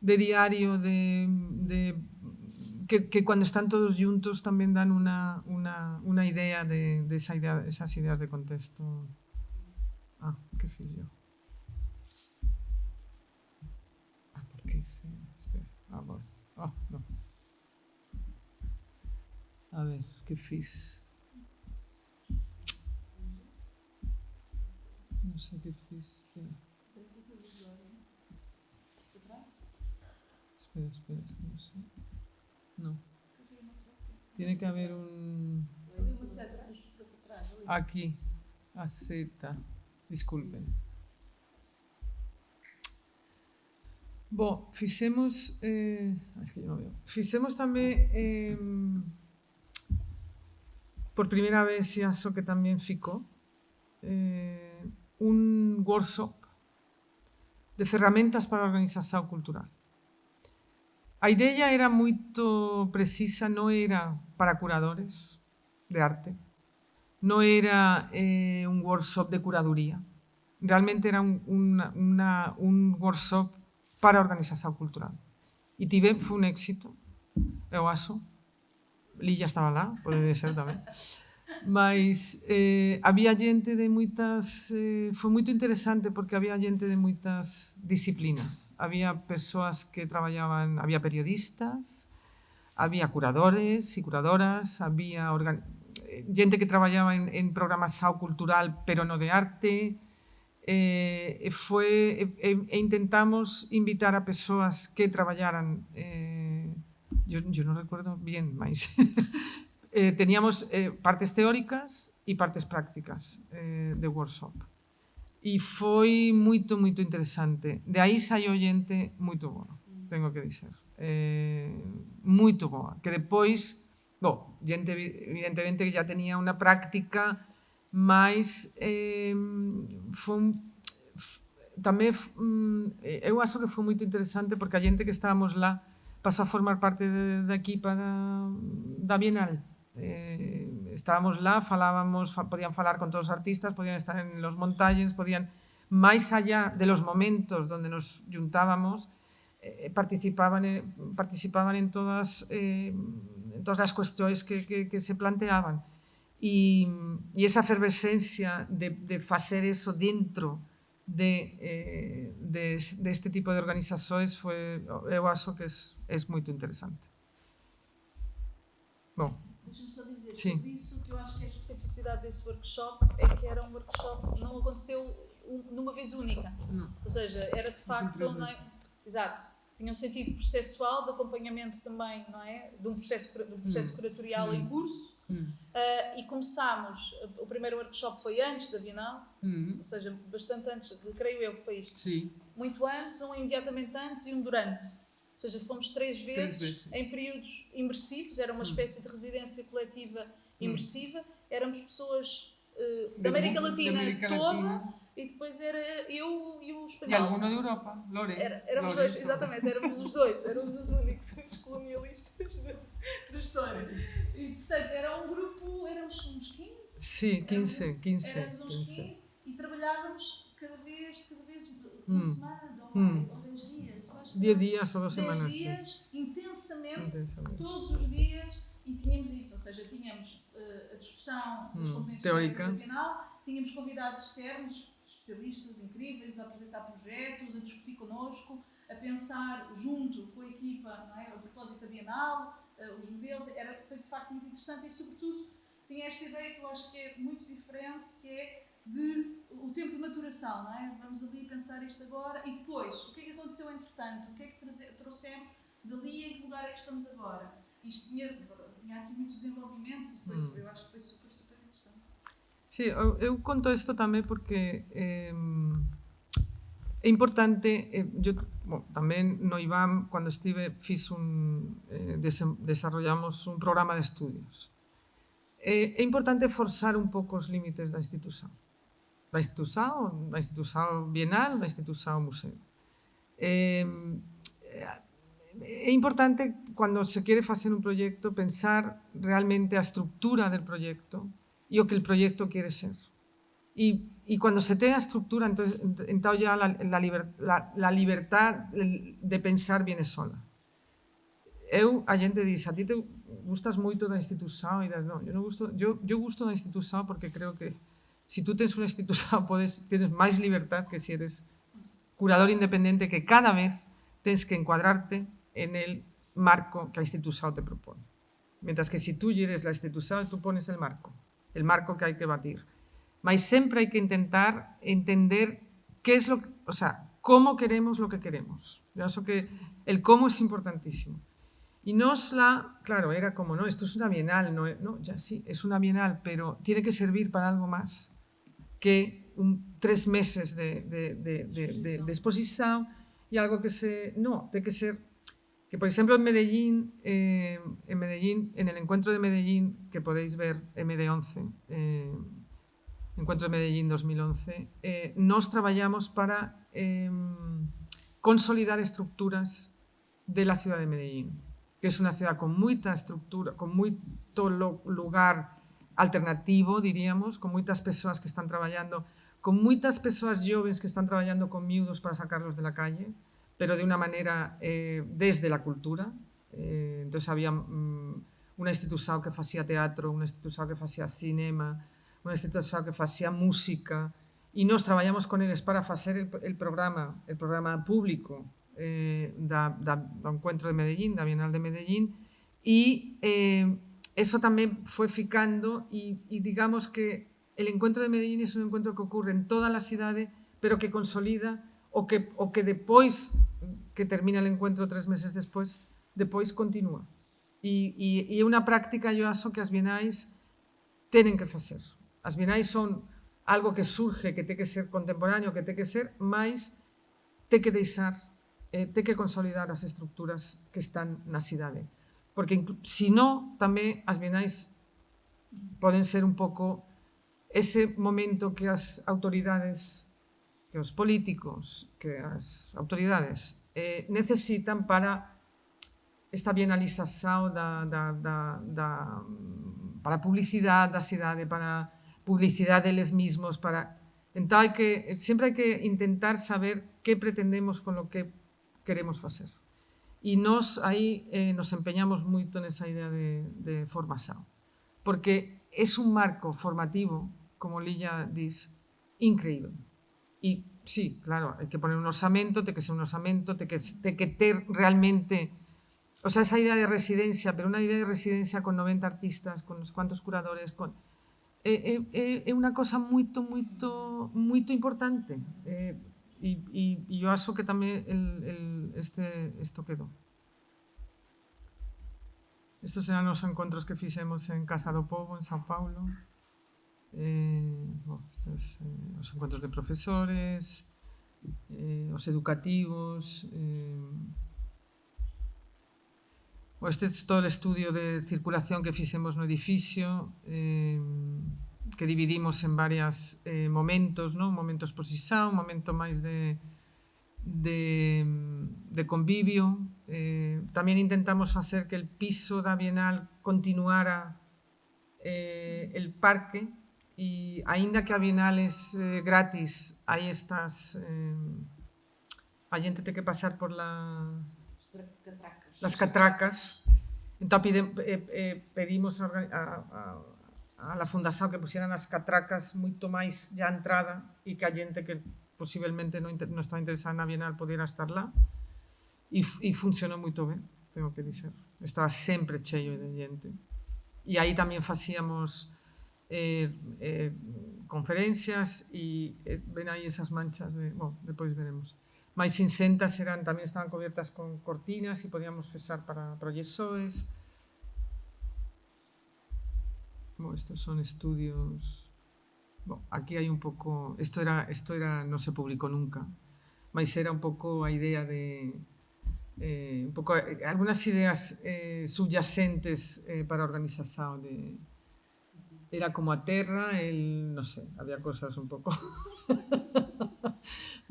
de diario, que cuando están todos juntos también dan una idea de esas ideas de contexto. ¿Qué fiz yo? ¿Por qué hice? Espera, bueno. No. A ver, ¿qué fiz? No sé qué fiz. Espera, no sé. No. Tiene que haber un... Aquí, a Z. Disculpen. Bom, fixemos... es que yo no veo. Fixemos tamén, por primeira vez, e aso que tamén ficou, un workshop de ferramentas para a organización cultural. A idea era moito precisa, non era para curadores de arte, non era un workshop de curaduría, realmente era un workshop para a organización cultural. E foi un éxito, eu acho. Lilla estaba lá, pode ser tamén. Mas había xente de moitas... foi moito interesante porque había xente de moitas disciplinas. Había persoas que traballaban, había periodistas, había curadores e curadoras, había xente que traballaba en programas sao cultural, pero no de arte. Intentamos invitar a persoas que traballaran, yo non recuerdo bien, mas teníamos partes teóricas e partes prácticas de workshop. E foi moito, moito interesante. De aí saiu xente moito boa, tengo que dizer. Moito boa. Que depois, xente evidentemente que já tenía unha práctica, mas tamén eu acho que foi moito interesante porque a xente que estábamos lá pasou a formar parte da equipa da Bienal. Estábamos lá, podían falar con todos os artistas, podían estar en los montalles, podían, máis allá de los momentos donde nos juntábamos, participaban en todas as cuestións que se planteaban. E esa efervescencia de facer eso dentro deste tipo de organizacións eu acho que é moito interesante. Bom, deixa-me só dizer sim. sobre isso, que eu acho que a especificidade desse workshop é que era um workshop, não aconteceu numa vez única. Não. Ou seja, era de facto... Exato. Tinha um sentido processual, de acompanhamento também, não é? De um processo curatorial em curso. E começámos, o primeiro workshop foi antes da Bienal, ou seja, bastante antes, creio eu que foi isto. Sim. Muito antes, um imediatamente antes e um durante. Ou seja, fomos três vezes em períodos imersivos, era uma espécie de residência coletiva imersiva, éramos pessoas da América Latina toda, e depois era eu e o espanhol. E algum da Europa, Lore. Éramos dois, exatamente, éramos os dois, éramos os únicos colonialistas da história. E, portanto, era um grupo, éramos uns 15? Sim, 15. Éramos uns 15 e trabalhávamos cada vez uma semana, ou 10 dias. 10 dias ou 2 semanas. 10 dias, intensamente, todos os dias, e tínhamos isso, ou seja, tínhamos a discussão dos componentes teóricos da Bienal, tínhamos convidados externos, especialistas incríveis, a apresentar projetos, a discutir connosco, a pensar junto com a equipa, não é? O propósito da Bienal, os modelos, foi de facto muito interessante e, sobretudo, tinha esta ideia que eu acho que é muito diferente, que é o tempo de maturação, não é? Vamos ali pensar isto agora e depois, o que é que aconteceu entretanto? O que é que trouxemos dali, em que lugar é que estamos agora? Isto tinha aqui muitos desenvolvimentos e eu acho que foi super interessante. Sí, eu conto isto tamén porque é importante, tamén no IBAM, cando estive, desarrollamos un programa de estudios. É importante forzar un pouco os límites da institución. Da institución bienal, da institución museo. É importante, cando se quere facer un proxecto, pensar realmente a estructura del proxecto e o que el proxecto quere ser. E cando se ten a estructura, entón ya la libertad de pensar viene sola. A xente dice, a ti te gustas moito da institución? E non, yo gusto da institución porque creo que si tú tens unha institución tienes máis libertad que si eres curador independente, que cada vez tens que encuadrarte en el marco que a institución te propone. Mientras que si tú eres la institución, tú pones el marco que hai que batir. Mas sempre hai que intentar entender qué es cómo queremos lo que queremos. Yo creo que el cómo es importantísimo. Y claro, era como, no, esto es una bienal, no, ya sí, es una bienal, pero tiene que servir para algo más que 3 meses de exposición y algo que tiene que ser, que por ejemplo en Medellín, en el encuentro de Medellín, que podéis ver, MD11, Encuentro de Medellín 2011, nos trabajamos para consolidar estructuras de la ciudad de Medellín, que es una ciudad con mucha estructura, con mucho lugar alternativo, diríamos, con muchas personas que están trabajando, con muchas personas jóvenes que están trabajando con miudos para sacarlos de la calle, pero de una manera desde la cultura. Entonces había una institución que facía teatro, una institución que facía cinema, una institución que facía música, e nós traballamos con eles para facer el programa público do encuentro de Medellín, da Bienal de Medellín, e eso tamén foi ficando, e digamos que el encuentro de Medellín é un encuentro que ocurre en toda a cidade, pero que consolida o que depois que termina el encuentro 3 meses despois continúa. E é unha práctica, eu acho, que as bienais tenen que facer. As bienais son algo que surge, que ten que ser contemporáneo, que ten que ser, mais ten que deixar, ten que consolidar as estructuras que están na cidade. Porque, se non, tamén as bienais poden ser un pouco ese momento que as autoridades, que os políticos, que as autoridades necesitan para esta bienalización para a publicidade da cidade, para publicidade deles mismos, entón sempre hai que intentar saber que pretendemos con lo que queremos facer. E nós aí nos empeñamos moito nesa idea de formación, porque é un marco formativo, como Lilla dis, increíble. E sí, claro, hai que poner un orçamento, ten que ser un orçamento, ten que ter realmente, o sea, esa idea de residencia, pero unha idea de residencia con 90 artistas, con uns cuantos curadores, é unha cosa moito importante. E eu acho que tamén isto quedou. Estos eran os encontros que fixemos en Casa do Pobo, en São Paulo. Os encontros de profesores, os educativos. Este é todo o estudio de circulación que fixemos no edificio, que dividimos en varios momentos, un momento de exposición, un momento máis de convivio. Tamén intentamos facer que el piso da Bienal continuara el parque, e aínda que a Bienal é gratis, hai estas... a xente ten que pasar por las catracas. Entón pedimos a la fundación que pusieran as catracas moito máis ya entrada, e que a xente que posiblemente non está interesada na Bienal podera estar lá, e funcionou moito ben, tengo que dizer. Estaba sempre cheio de xente. E aí tamén facíamos conferencias, e ven aí esas manchas de... Bueno, depois veremos. Mais sincentas tamén estaban cubiertas con cortinas e podíamos fechar para proyectores. Bueno, estos son estudios... Bueno, aquí hai un pouco... Isto non se publicou nunca, mas era un pouco a idea de... un pouco algunas ideas subyacentes para a organización de... Era como a terra, non sei, había cosas un pouco...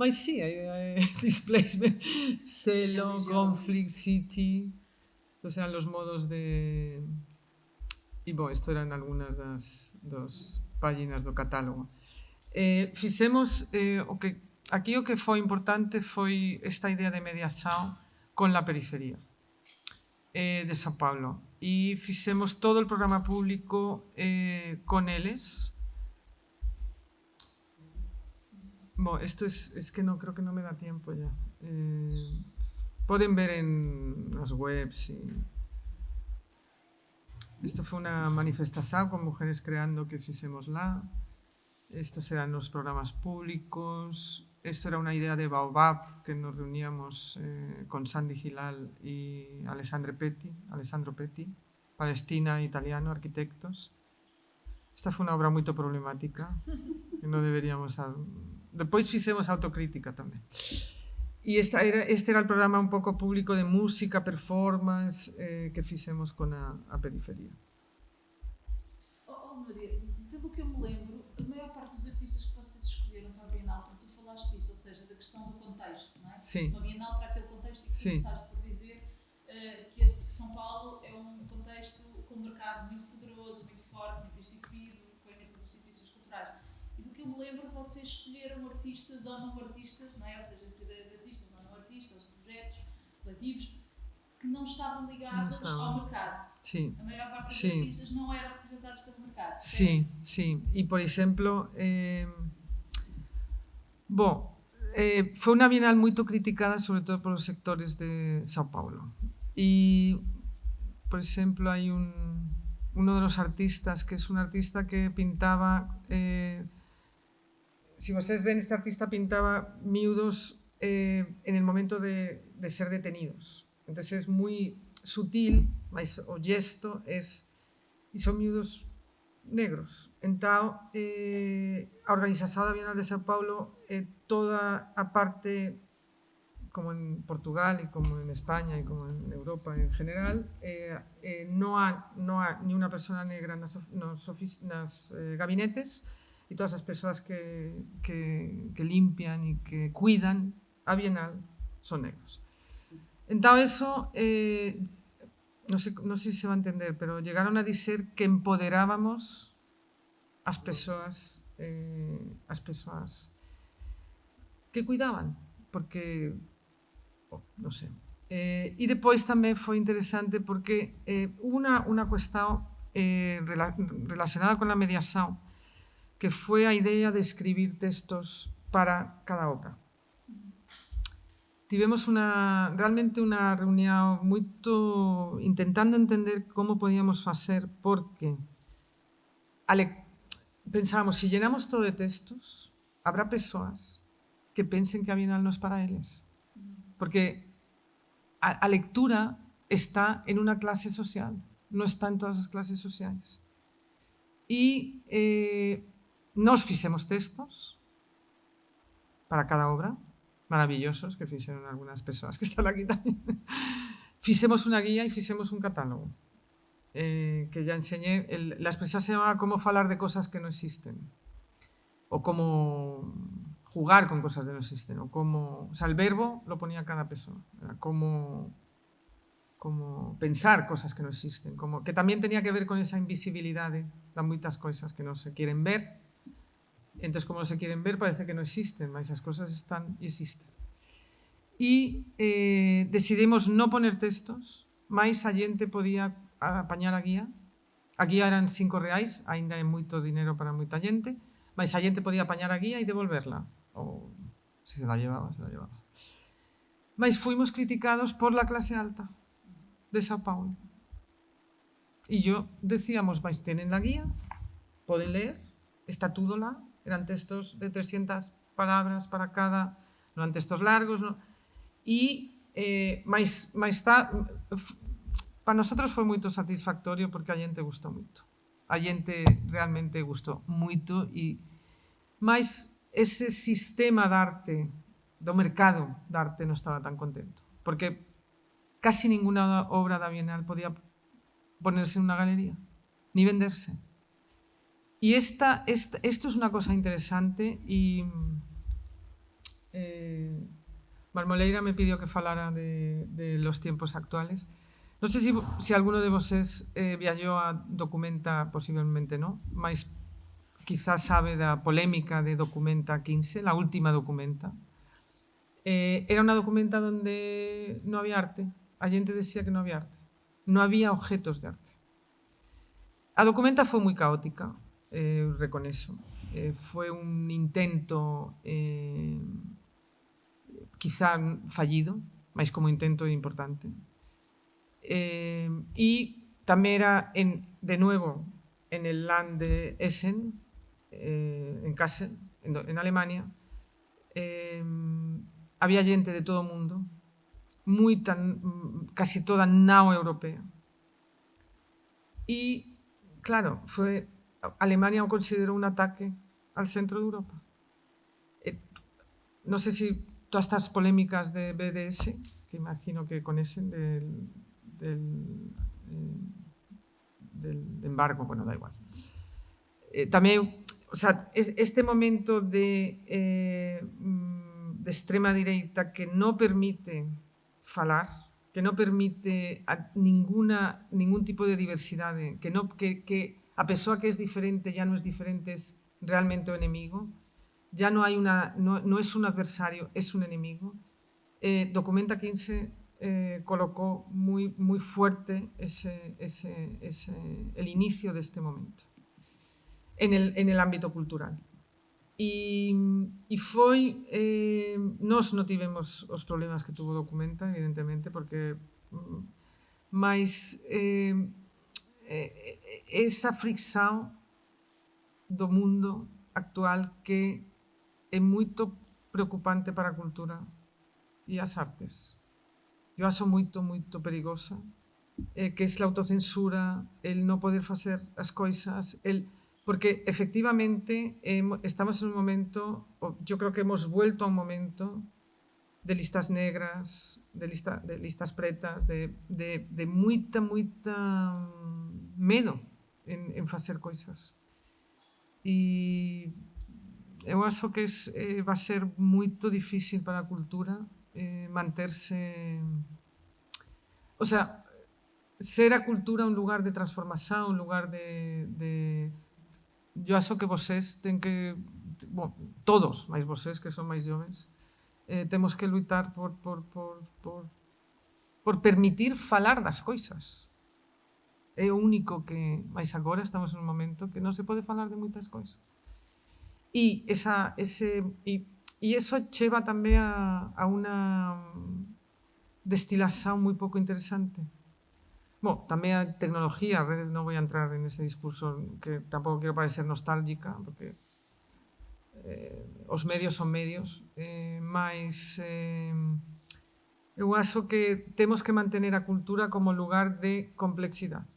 Mas sí, displacement, celo, conflict, city, estos eran los modos de... E, bom, isto eran algunas das páginas do catálogo. Fixemos, aquí o que foi importante foi esta idea de mediación con la periferia de São Paulo. E fixemos todo o programa público con eles. Bueno, esto es que no creo que no me da tiempo ya. Pueden ver en las webs. Esto fue una manifestación con mujeres creando que fixemos lá. Estos eran los programas públicos. Esto era una idea de Baobab, que nos reuníamos con Sandy Gilal y Alessandro Petti, Palestina, italiano, arquitectos. Esta foi unha obra moito problemática, que non deberíamos... Depois fixemos autocrítica tamén. E este era o programa un pouco público de música, performance, que fixemos con a periferia. Maria, pelo que eu me lembro, a maior parte dos artistas que vocês escolheram para a Bienal, porque tu falaste disso, ou seja, da questão do contexto, não é? Sim. Uma Bienal para aquele contexto, e que Sim. começaste por dizer que São Paulo é um contexto com um mercado muito poderoso, muito forte, muito instituído, com imensas instituições culturais. E do que eu me lembro, vocês escolheram artistas ou não artistas, não é? Ou seja, essa ideia de artistas ou não artistas, projetos coletivos que não estavam ligados ao mercado. Sí. A maior parte dos artistas não eram representados pelo mercado. Sí, sí. Y por ejemplo, fue una bienal muy criticada, sobre todo por los sectores de Sao Paulo. Y, por ejemplo, hay uno de los artistas, que es un artista que pintaba, si ustedes ven, este artista pintaba miudos en el momento de ser detenidos. Entonces es muy sutil, o gesto, y son miudos negros. Entao, a organización da Bienal de Sao Paulo, toda a parte, como en Portugal y como en España y como en Europa en general, no ha ni una persona negra nos gabinetes, y todas as persoas que limpian e que cuidan a Bienal son negros. Entao, eso, non sei se va a entender, pero llegaron a dizer que empoderábamos as persoas que cuidaban, porque, non sei. E depois tamén foi interesante porque hubo unha cuestión relacionada con a mediación, que foi a idea de escribir textos para cada obra. Tivemos realmente unha reunión moito intentando entender como podíamos facer, porque pensábamos, se llenamos todo de textos, habrá persoas que pensen que a Bienal non é para eles. Porque a lectura está en unha clase social, non está en todas as clases sociais. E nós fixemos textos para cada obra, maravillosos, que fixeron algunas persoas que están aquí tamén. Fixemos unha guía e fixemos un catálogo, que ya enseñé. La expresión se llamaba "Cómo falar de cosas que no existen", o "Cómo jugar con cosas que no existen", o sea, el verbo lo ponía cada persona, era como pensar cosas que no existen, que tamén tenía que ver con esa invisibilidade de moitas cousas que non se quieren ver. Entonces, como non se quieren ver, parece que non existen, mas as cousas están e existen. E decidimos non poner textos, mas a xente podía apañar a guía. A guía eran R$5, ainda é moito dinero para moita xente, mas a xente podía apañar a guía e devolverla, ou se la llevaba, se la llevaba. Mas fuimos criticados por la clase alta de Sao Paulo. E yo decíamos, mas tienen la guía, poden leer, está todo lá. Eran textos de 300 palabras para cada, non eran textos largos, non? E para nosotros foi moito satisfactorio porque a xente gustou moito. A xente realmente gustou moito, mas ese sistema de arte, do mercado de arte, non estaba tan contento, porque casi ninguna obra da Bienal podía ponerse en unha galería, ni venderse. Y esto es una cosa interesante, y Marmoleira me pidió que falara de los tiempos actuales. No sé si alguno de vosotros viajó a Documenta, posiblemente no, mas quizás sabe da polémica de Documenta 15, la última Documenta. Era una Documenta donde no había arte. A gente decía que no había arte. No había objetos de arte. A Documenta fue muy caótica. Reconexo. Fue un intento quizá fallido, mas como intento importante. Y también era, de nuevo, en el Land de Essen, en Kassel, en Alemania. Había gente de todo el mundo, casi toda no europea. Y, claro, Alemania consideró un ataque al centro de Europa. No sé si todas estas polémicas de BDS, que imagino que conocen, del embargo, bueno, da igual. También, o sea, este momento de extrema derecha que no permite falar, que no permite ningún tipo de diversidad, que a persoa que es diferente ya no es diferente, es realmente un enemigo. Ya no es un adversario, es un enemigo. Documenta 15 colocó muy fuerte el inicio de este momento en el ámbito cultural. E nós non tivemos os problemas que tuvo Documenta, evidentemente, porque esa fricción do mundo actual que é moito preocupante para a cultura e as artes. Eu acho moito perigosa, que é a autocensura, el non poder facer as coisas, porque efectivamente estamos en un momento, yo creo que hemos vuelto a un momento de listas negras, de listas pretas, de moita medo en facer coisas. E eu acho que va a ser moito difícil para a cultura manterse... O sea, ser a cultura un lugar de transformación, un lugar de yo acho que vocês ten que, bueno, todos, máis vocês que son máis jóvenes, temos que luitar por permitir falar das coisas. É o único que, máis agora estamos en un momento que non se pode falar de moitas coisas. E eso cheva tamén a unha destilación moi pouco interesante. Bueno, tamén a tecnología, non voy a entrar en ese discurso que tampouco quero parecer nostálgica, porque os medios son medios, mas eu acho que temos que mantener a cultura como lugar de complexidade,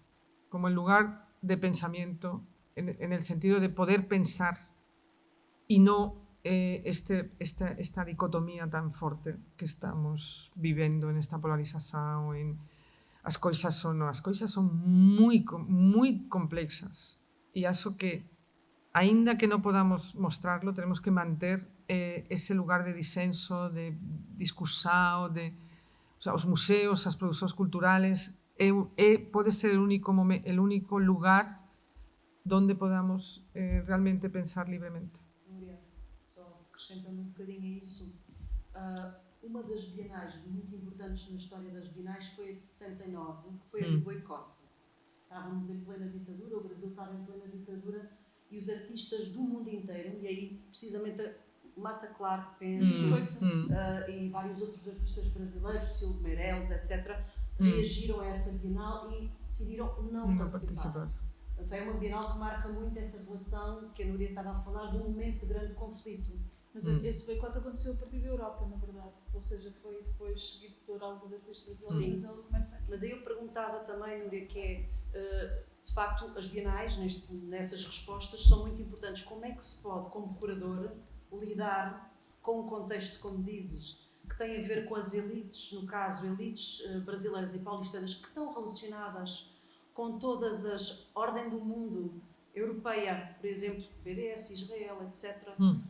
como el lugar de pensamiento, en el sentido de poder pensar y no esta dicotomía tan forte que estamos vivendo en esta polarización, as coisas son moi complexas e acho que, aínda que non podamos mostrarlo, tenemos que manter ese lugar de disenso, de discursao, os museos, as producións culturales, pode ser el único lugar donde podamos realmente pensar libremente. Núria, só acrescentando um bocadinho a isso, uma das bienais muito importantes na história das bienais foi a de 69, que foi a do boicote. Estávamos em plena ditadura, o Brasil estava em plena ditadura e os artistas do mundo inteiro, e aí precisamente Mata Clark, penso, e vários outros artistas brasileiros, Silvio Meirelles, etc., reagiram a essa bienal e decidiram não participar. Portanto, é uma bienal que marca muito essa relação que a Núria estava a falar de um momento de grande conflito. Mas esse boicote aconteceu a partir da Europa, na verdade. Ou seja, foi depois seguido por alguns artistas brasileiros. Mas aí eu perguntava também, Núria, que é, de facto, as bienais, nessas respostas, são muito importantes. Como é que se pode, como curadora, lidar com um contexto, como dizes, que tem a ver com as elites, no caso, elites brasileiras e paulistanas, que estão relacionadas com todas as ordens do mundo, europeia, por exemplo, BDS, Israel, etc.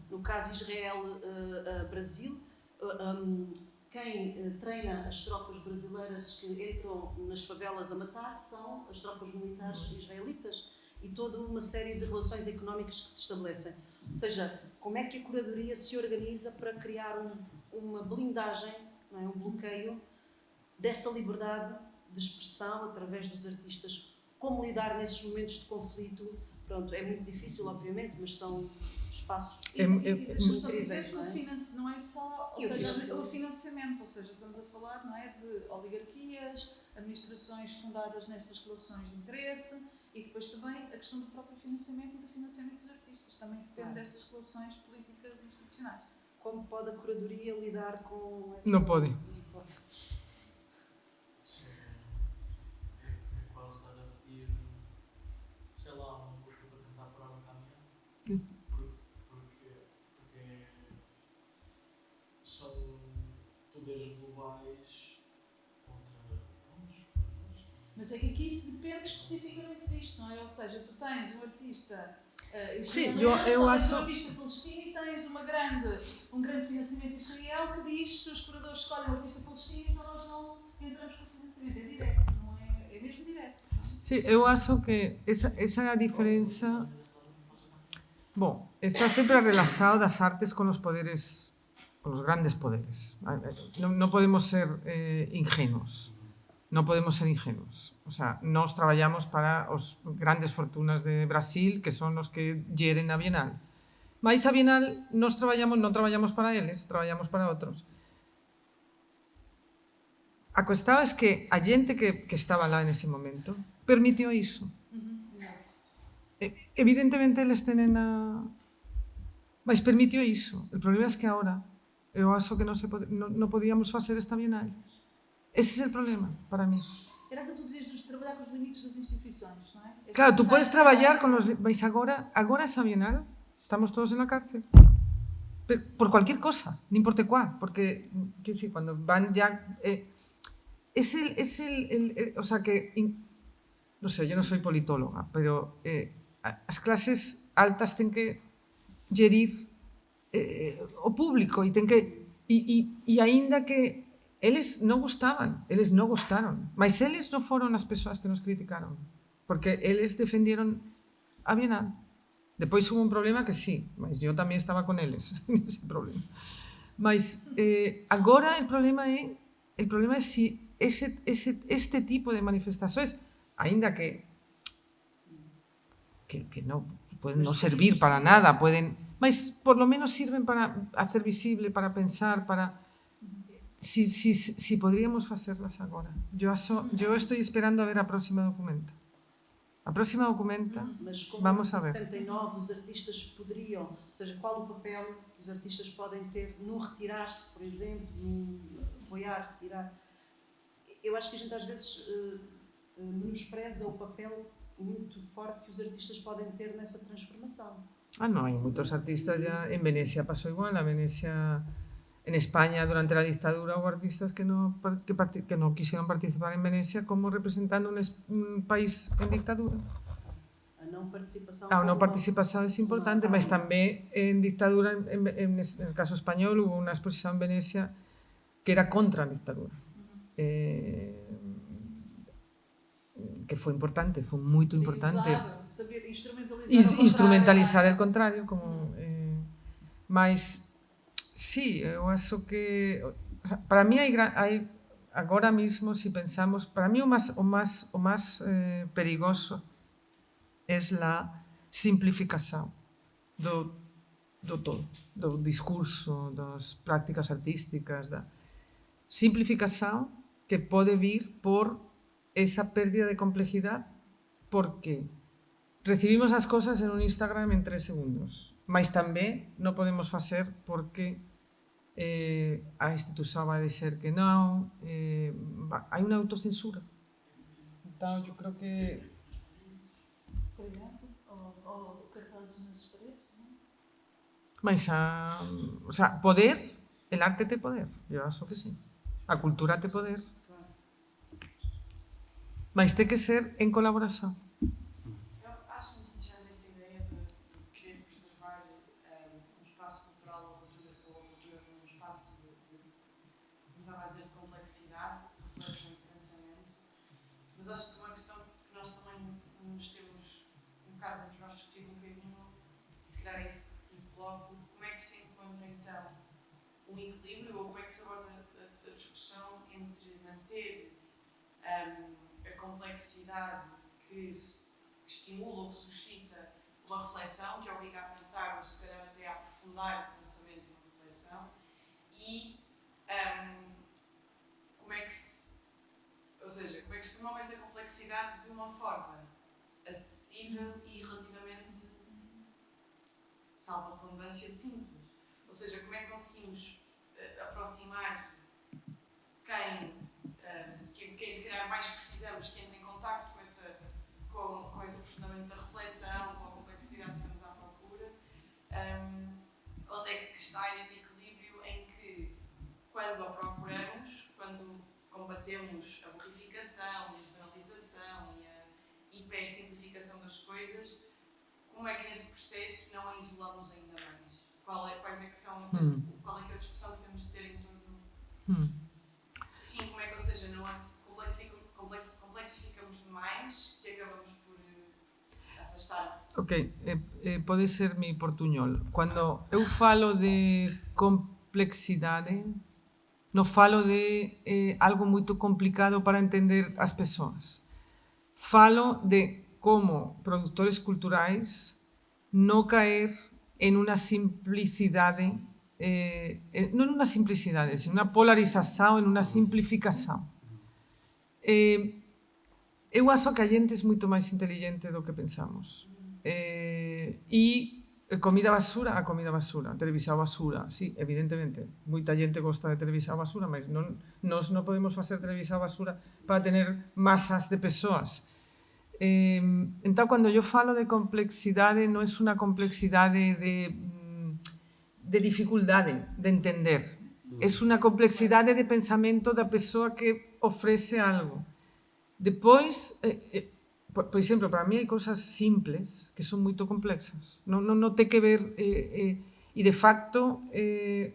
No caso Israel-Brasil, quem treina as tropas brasileiras que entram nas favelas a matar são as tropas militares israelitas e toda uma série de relações económicas que se estabelecem. Ou seja, como é que a curadoria se organiza para criar uma blindagem, não é? Um bloqueio dessa liberdade de expressão através dos artistas? Como lidar nesses momentos de conflito? Pronto, é muito difícil, obviamente, mas são espaços deixa-me só dizer que não é só, ou seja, o financiamento, ou seja, estamos a falar, não é, de oligarquias, administrações fundadas nestas relações de interesse e depois também a questão do próprio financiamento e do financiamento dos artistas, também depende destas relações políticas e institucionais. Como pode a curadoria lidar com essa... Não pode. É quase estar a pedir, sei lá, uma busca para tentar parar o caminhão. Porque são poderes globais contra nós. Mas é que aqui isso depende especificamente disto, não é? Ou seja, tu tens um artista eu acho... um artista palestino e tens um grande financiamento de Israel que diz se os curadores escolhem um artista palestino, então nós não entramos com o financiamento. É direto, não é? É mesmo direto. Sí, eu acho que esa é a diferença. Bom, está sempre relacionado das artes con os poderes os grandes poderes. Non podemos ser ingenuos. Non podemos ser ingenuos. O sea, nós traballamos para os grandes fortunas de Brasil, que son os que geren a Bienal. Mais a Bienal non traballamos para eles, traballamos para outros. A cuestión é que a xente que estaba lá nese momento permitió iso. Evidentemente eles tenen a... Mas permitió iso. O problema é que agora eu acho que non podíamos facer esta Bienal. Ese é o problema, para mí. Era que tu dizias de trabalhar com os limites das instituições, não é? Claro, tú puedes traballar con los... Mas agora esa Bienal, estamos todos en la cárcel. Por cualquier cosa, no importa cuál. Porque, quiero decir, cuando van ya... o sea que... No sé, yo no soy politóloga, pero as clases altas ten que gerir o público e ten que... E aínda que eles non gostaban, eles non gostaron, mas eles non foron as persoas que nos criticaron, porque eles defendieron a Bienal. Depois hubo un problema que sí, mas eu tamén estaba con eles nese problema. Mas agora o problema é si este tipo de manifestações, aínda que non poden non servir para nada, mas por lo menos sirven para hacer visible, para pensar, para... Si podríamos facerlas agora. Eu estou esperando a ver a próxima documenta. A próxima documenta, vamos a ver. Mas como 69 os artistas poderiam, ou seja, qual o papel que os artistas podem ter no retirar-se, por exemplo, no apoiar, retirar? Eu acho que a gente às vezes menospreza o papel muito forte que os artistas podem ter nessa transformação. No, hay muchos artistas ya. En Venecia pasó igual. En Venecia, en España, durante la dictadura, hubo artistas que no quisieron participar en Venecia como representando un país en dictadura. A no participación es importante, mas también en dictadura, en el caso español, hubo una exposición en Venecia que era contra la dictadura. Que fue importante, fue muy importante. Saber instrumentalizar el contrario, como mas sí, eu acho que, o sea, para mí hay agora mismo, si pensamos, para mí o más perigoso es la simplificación do todo, do discurso, das prácticas artísticas, da simplificación que pode vir por esa pérdida de complejidad, porque recibimos as cosas en un Instagram en 3 segundos, mas tamén non podemos facer porque a institución vai dizer que non, hai unha autocensura. Então, eu creo que... Por exemplo, ou cartazes nas paredes, non? Mas, o sea, poder, el arte te poder, eu acho que sí. A cultura te poder. Mas tem que ser en colaboración. Eu acho muito interessante esta ideia de querer preservar um espaço cultural ou a cultura num espaço começava a dizer, de complexidade, de reflexão e de pensamento. Mas acho que uma questão que nós também nos temos temos nós discutido um bocadinho, e se calhar é isso que lhe coloco, como é que se encontra então um equilíbrio, ou como é que se aborda a discussão entre manter a complexidade que estimula ou que suscita uma reflexão, que obriga a pensar, ou se calhar até a aprofundar o pensamento e a reflexão, e como é que se promove essa complexidade de uma forma acessível e relativamente, salvo a redundância, simples. Ou seja, como é que conseguimos aproximar quem se calhar mais precisamos que entre em contacto com esse aprofundamento da reflexão, com a complexidade que estamos à procura, onde é que está este equilíbrio em que, quando a procuramos, quando combatemos a borrificação e a generalização e a hipersimplificação das coisas, como é que nesse processo não a isolamos ainda mais? Qual é que é a discussão que temos de ter em torno? Sim, como é que, ou seja, não a complexificamos demais que acabamos por afastar? Ok, pode ser mi portuñol. Cuando eu falo de complexidade, non falo de algo moito complicado para entender as persoas. Falo de como produtores culturais non caer en unha simplicidade, non unha simplicidade, sino unha polarización, en unha simplificación. Eu acho que a xente é moito máis inteligente do que pensamos. E comida basura, a comida basura, televisao basura, sí, evidentemente, moita xente gosta de televisao basura, mas nós non podemos facer televisao basura para tener masas de persoas. Entón, cando eu falo de complexidade, non é unha complexidade de dificuldade de entender, é unha complexidade de pensamento da persoa que ofrece algo. Depois, por exemplo, para mí hai cousas simples que son moito complexas. Non ten que ver, e de facto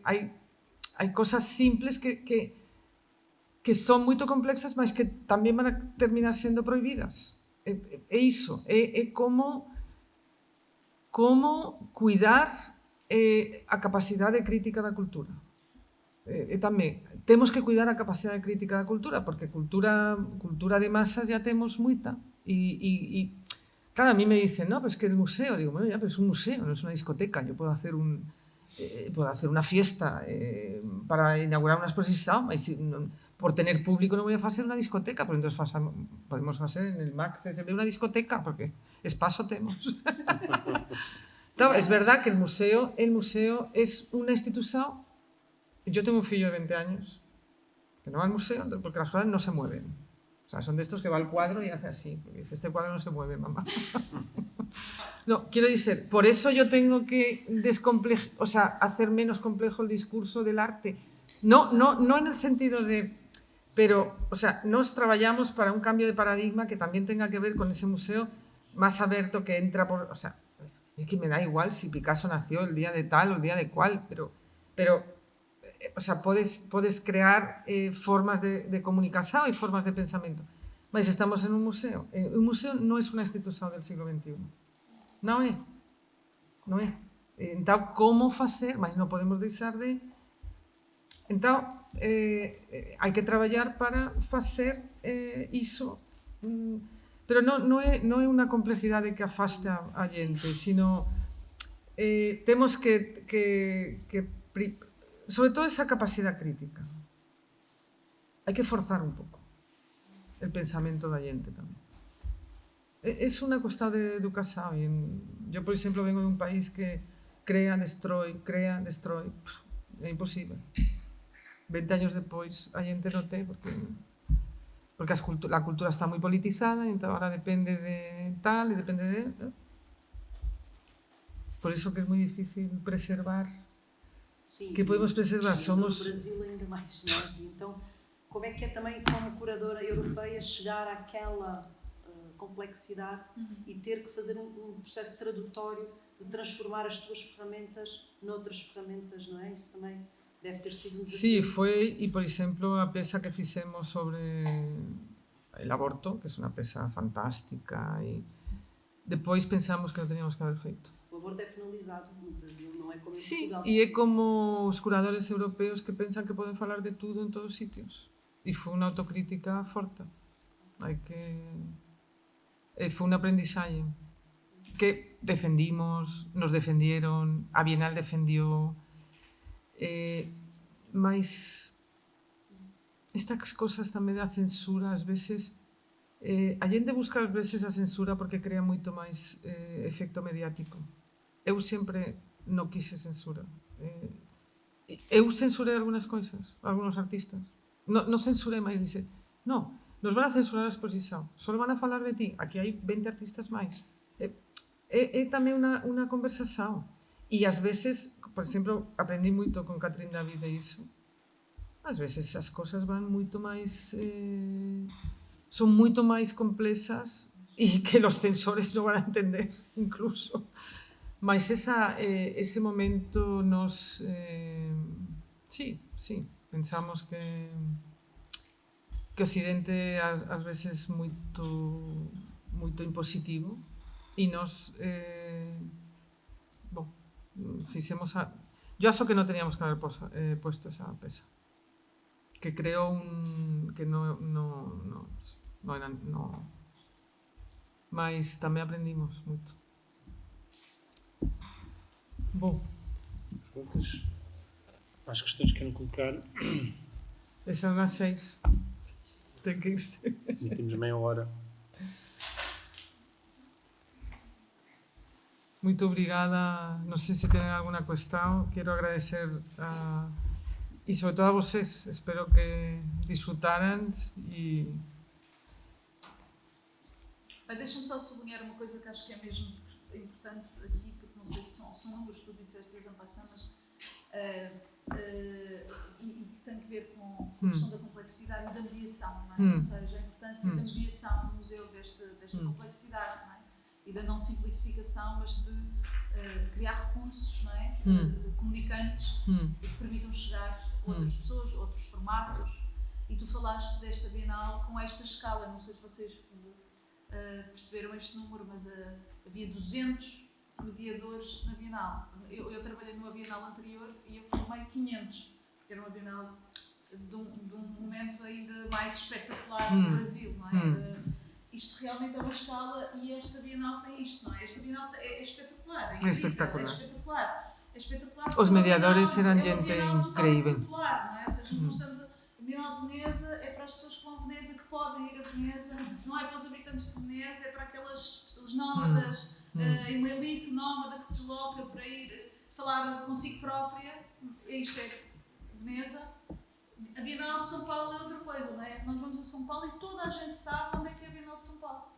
hai cousas simples que son moito complexas, mas que tamén van a terminar sendo prohibidas. É iso, é como cuidar a capacidade crítica da cultura. E tamén temos que cuidar a capacidade crítica da cultura, porque cultura de masas ya temos moita. Y claro, a mí me dicen, no, pues que el museo, digo, bueno, ya, pero es un museo, no es una discoteca, yo puedo hacer una fiesta para inaugurar una exposición, por tener público no voy a hacer una discoteca, pero entonces podemos hacer en el MAC CSB una discoteca, porque espacio tenemos. Claro, es verdad que el museo es una institución. Yo tengo un fillo de 20 años que no va al museo porque las cosas no se mueven. O sea, son de estos que va al cuadro y hace así, porque dice, este cuadro no se mueve, mamá. No, quiero decir, por eso yo tengo que hacer menos complejo el discurso del arte. No en el sentido de... Pero, o sea, nos trabajamos para un cambio de paradigma que también tenga que ver con ese museo más abierto que entra por... O sea, es que me da igual si Picasso nació el día de tal o el día de cual, pero o sea, podes crear formas de comunicación e formas de pensamento. Mas estamos en un museo. Un museo non é unha institución del siglo XXI. Non é. Non é. Entón, como facer? Mas non podemos deixar de... Entón, hai que traballar para facer iso. Pero non é unha complejidade que afaste a xente, sino temos que sobre todo esa capacidade crítica. Hai que forzar un pouco el pensamento da xente tamén. É unha cuestión de educación. Eu, por exemplo, vengo de un país que crea, destrói. É imposible. 20 años depois a xente non ten, porque a cultura está moi politizada, entón agora depende de tal e depende de... Por iso que é moi difícil preservar. Sim, que podemos preservar, somos... No Brasil ainda mais, não é? Então, como é que é também, como curadora europeia, chegar àquela complexidade e ter que fazer um processo tradutório de transformar as tuas ferramentas noutras ferramentas, não é? Isso também deve ter sido um desafio. Sí, foi, e por exemplo, a peza que fixemos sobre el aborto, que é unha peza fantástica, e depois pensamos que non teníamos que haber feito. O aborto é penalizado no Brasil, non é como em Sí, Portugal. e é como os curadores europeos que pensan que poden falar de tudo en todos os sitios. E foi unha autocrítica forte. Foi un aprendizaje que nos defendieron, a Bienal defendió, mas estas cosas tamén da censura, ás veces, a xente busca ás veces a censura porque crea moito máis efecto mediático. Eu sempre non quise censura. Eu censurei algunhas coisas, algúns artistas. Non censurei máis, dice, non, nos van a censurar a exposición, só van a falar de ti, aquí hai 20 artistas máis. É tamén unha conversación. E ás veces, por exemplo, aprendi moito con Catherine David de iso. Ás veces as cousas van moito máis... son moito máis complexas e que os censores non van a entender, incluso. Mas ese momento nos... sí, pensamos que Occidente ás veces moito impositivo e nos fixemos Yo acho que no teníamos que haber puesto esa pesa. Que creo que no era... Mas tamén aprendimos moito. Bom. Perguntas? As questões que queiram colocar. São às 6. Tem que ir. E temos meia hora. Muito obrigada. Non sei se tenen alguna cuestión. Quero agradecer e sobre todo a vocês. Espero que disfrutaran e... Deixa-me só sublinhar uma coisa que acho que é mesmo importante aqui, porque não sei se são números que tu disseste dos ampassão, mas e que tem que ver com a questão da complexidade e da mediação, não é? Ou seja, a importância da mediação no museu desta complexidade, não é? E da não simplificação, mas de criar recursos, não é? Comunicantes que permitam chegar a outras pessoas, outros formatos. E tu falaste desta Bienal com esta escala, não sei se vocês perceberam este número, mas havia 200 mediadores na Bienal. Eu trabalhei numa Bienal anterior e eu formei 500, porque era uma Bienal de um momento ainda mais espetacular no Brasil, não é? Isto realmente é uma escala e esta Bienal tem isto, não é? Esta Bienal é espetacular, é incrível, é espetacular. Os mediadores eram gente incrível. Não é? Ou seja, não estamos a Bienal de Veneza é para as pessoas que vão a Veneza, que podem ir a Veneza, não é para os habitantes de Veneza, é para aquelas pessoas nómadas, uma elite nómada que se desloca para ir falar consigo própria. Isto é Veneza. A Bienal de São Paulo é outra coisa, não é? Nós vamos a São Paulo e toda a gente sabe onde é que é a Bienal de São Paulo.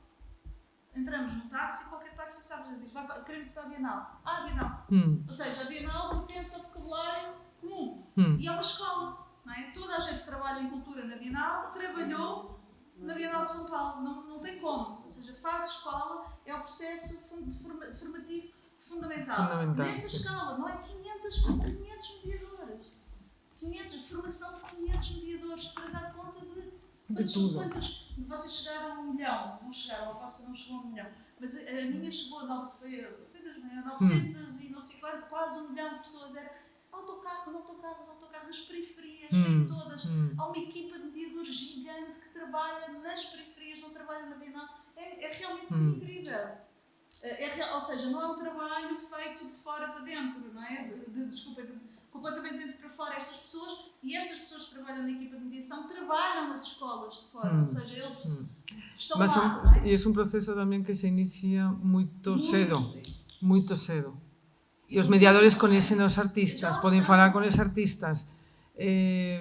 Entramos num táxi, qualquer táxi sabe, diz, queremos ir para a Bienal. Ah, a Bienal. Ou seja, a Bienal pertence ao vocabulário comum. E é uma escola. Não é? Toda a gente que trabalha em cultura na Bienal trabalhou na Bienal de São Paulo, não tem como. Ou seja, faz escola, é o processo formativo fundamental. Nesta escala, não é 500 mediadores. 500, formação de 500 mediadores para dar conta de quantos. Vocês chegaram a 1 milhão, não chegaram, a vossa não chegou a 1 milhão, mas a minha chegou a 900 e não sei quanto, quase 1 milhão de pessoas. Autocarros, as periferias, vêm todas. Há uma equipa de mediadores gigante que trabalha nas periferias, não trabalha na Bienal. É realmente muito incrível. Ou seja, não é um trabalho feito de fora para dentro, não é? Completamente dentro para fora. Estas pessoas que trabalham na equipa de mediação trabalham nas escolas de fora, ou seja, eles estão lá. E é um processo também que se inicia muito cedo. Muito cedo. E os mediadores conhecen os artistas, poden falar con os artistas. Sí,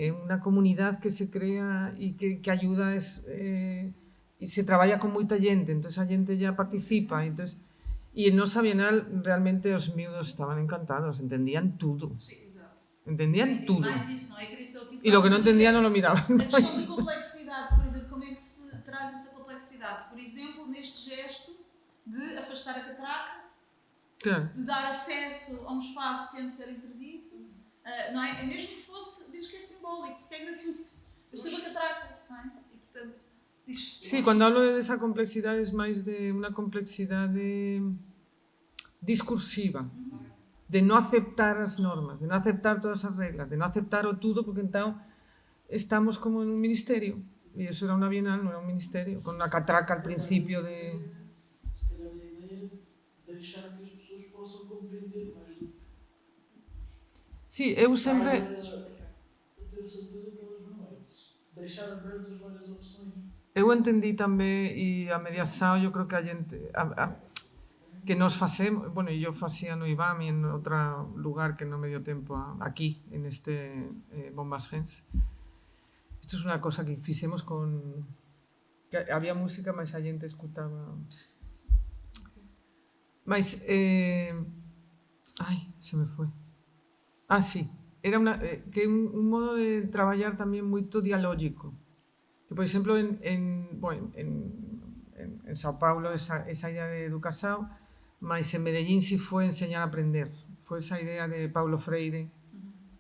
é unha comunidade que se crea e que ayuda, e se traballa con moita gente, entón a gente ya participa. E en nosa Bienal realmente os miúdos estaban encantados, entendían tudo. Entendían tudo. E lo que non entendían non lo miraban. A questão de complexidade, por exemplo, como é que se traz essa complexidade? Por exemplo, neste gesto de afastar a catraca, de dar acesso a um espaço que antes era interdito, não é? É mesmo que fosse, diz que é simbólico, porque é gratuito. Mas tem uma catraca, não é? E portanto, diz... Sí, quando hablo dessa complexidade é máis de unha complexidade discursiva, de non aceptar as normas, de non aceptar todas as reglas, de non aceptar o tudo, porque entón estamos como en un ministerio, e eso era unha Bienal, non era un ministerio, con unha catraca al principio de... Se calhar a ideia é deixar que as pessoas possam compreender mais do que... Sí, eu sempre... A ter a certeza que elas não é. Deixar abertas várias opções. Eu entendi tamén, e a mediação, eu creo que a gente... que nos facemos, bueno, eu facía no IBAM e en outro lugar que non me dio tempo aquí, en este Bombas Gens. Isto é unha cosa que fixemos con... que había música, mas a gente escutaba... Mas... ai, se me foi. Ah, sí. Era un modo de traballar tamén moito dialógico. Que, por exemplo, en São Paulo esa idea de educación, mas en Medellín sí foi enseñar a aprender. Foi esa idea de Paulo Freire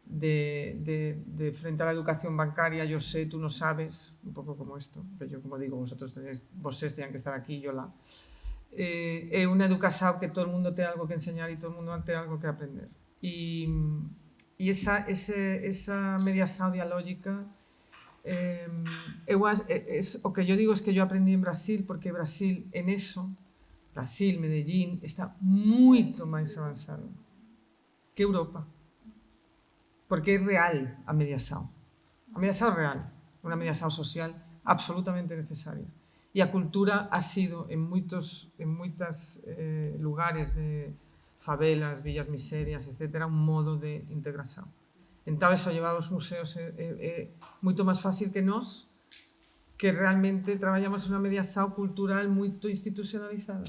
de frente a la educación bancaria, yo sé, tú no sabes, un pouco como isto, pero yo como digo, vosotros tenéis que estar aquí, yo la... é unha educación que todo o mundo ten algo que enseñar e todo o mundo ten algo que aprender. E esa mediación dialógica, o que yo digo es que yo aprendí en Brasil, porque Brasil en eso, Brasil, Medellín, está moito máis avanzado que Europa. Porque é real a mediación. A mediación é real, unha mediación social absolutamente necesaria. E a cultura ha sido en moitos lugares de favelas, villas miserias, etc., un modo de integración. Entón, eso llevado aos museos é moito máis fácil que nós, que realmente traballamos unha mediación cultural moito institucionalizada.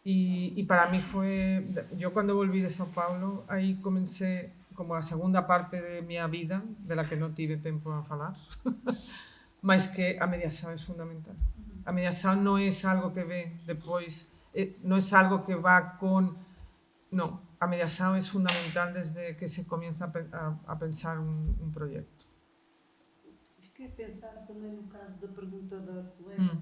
E para mí foi... Yo cando volví de São Paulo, aí comencé como a segunda parte de miña vida, de la que non tive tempo a falar, mas que a mediación é fundamental. A mediación non é algo que ve depois, non é algo que va con... Non, a mediación é fundamental desde que se comienza a pensar un proyecto. Fiquei a pensar também no caso da pergunta da colega,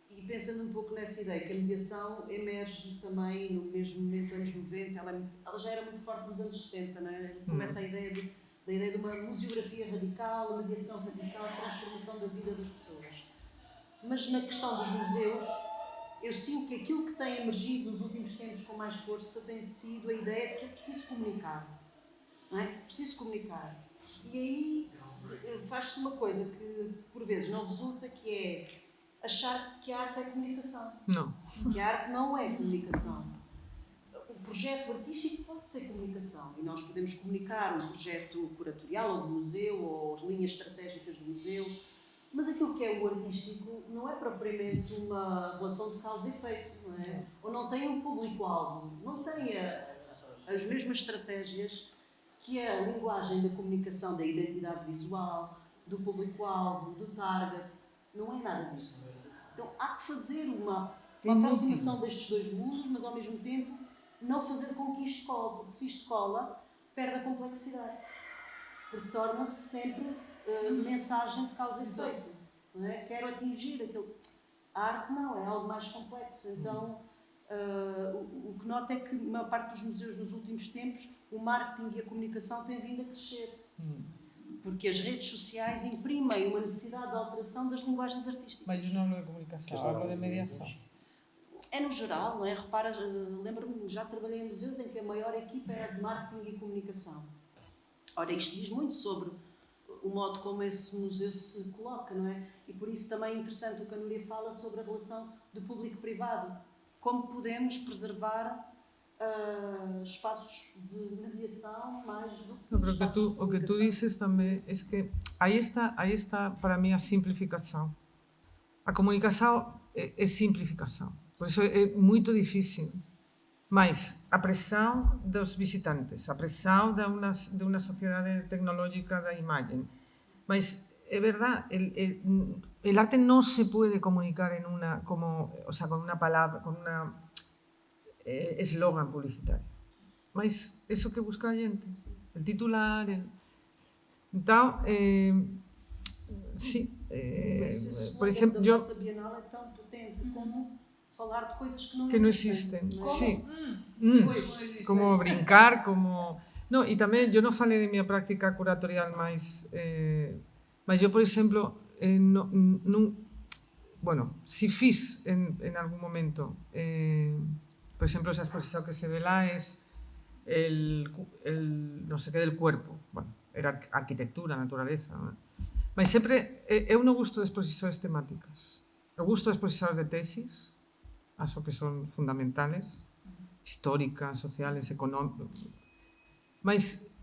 e pensando um pouco nessa ideia, que a mediação emerge também no mesmo momento, anos 90, ela já era muito forte nos anos 70, não é? Começa a ideia de uma museografia radical, a mediação radical, a transformação da vida das pessoas. Mas na questão dos museus, eu sinto que aquilo que tem emergido nos últimos tempos com mais força tem sido a ideia de que é preciso comunicar. Não é? Preciso comunicar. E aí faz-se uma coisa que por vezes não resulta, que é achar que a arte é comunicação. Não. Que a arte não é comunicação. O projeto artístico pode ser comunicação e nós podemos comunicar um projeto curatorial ou de museu ou as linhas estratégicas do museu, mas aquilo que é o artístico não é propriamente uma relação de causa e efeito, não é? Ou não tem um público-alvo, não tem as mesmas estratégias que é a linguagem da comunicação, da identidade visual, do público-alvo, do target. Não é nada disso. Então há que fazer uma aproximação destes dois mundos, mas ao mesmo tempo não fazer com que isto cole, porque se isto cola, perde a complexidade. Porque torna-se sempre mensagem de causa e efeito. Não é? Quero atingir aquele... A arte não, é algo mais complexo. Então, o que noto é que a maior parte dos museus nos últimos tempos, o marketing e a comunicação têm vindo a crescer. Porque as redes sociais imprimem uma necessidade de alteração das linguagens artísticas. Mas eu não hablo de comunicação, hablo de mediação. É no geral, não é? Repara, lembro-me, já trabalhei em museus em que a maior equipa era de marketing e comunicação. Ora, isto diz muito sobre o modo como esse museu se coloca, não é? E por isso também é interessante o que a Núria fala sobre a relação do público-privado. Como podemos preservar espaços de mediação mais do que espaços de comunicação. O que tú dices tamén é que aí está para mí a simplificación. A comunicación é simplificación, por iso é moito difícil. Mais a presión dos visitantes, a presión de unha sociedade tecnológica da imagen. Mas é verdad, el arte non se pode comunicar en una, como, o sea, con una palabra, con una eslogan publicitario. Mas eso que busca a gente, el titular, Então, sí, por exemplo, a nossa Bienal é tão potente como falar de coisas que não existem. Não existem. Sí. Como brincar, como... No, e tamén, eu non falei de minha práctica curatorial máis... mas eu, por exemplo, bueno, si fiz en algún momento, por exemplo, esa exposición que se ve lá es el no sé qué del cuerpo. Bueno, era arquitectura, naturaleza, ¿no? Mas sempre, eu non gusto de exposicións temáticas. Eu gusto de exposicións de tesis, acho que son fundamentales, históricas, sociales, económicas. Mas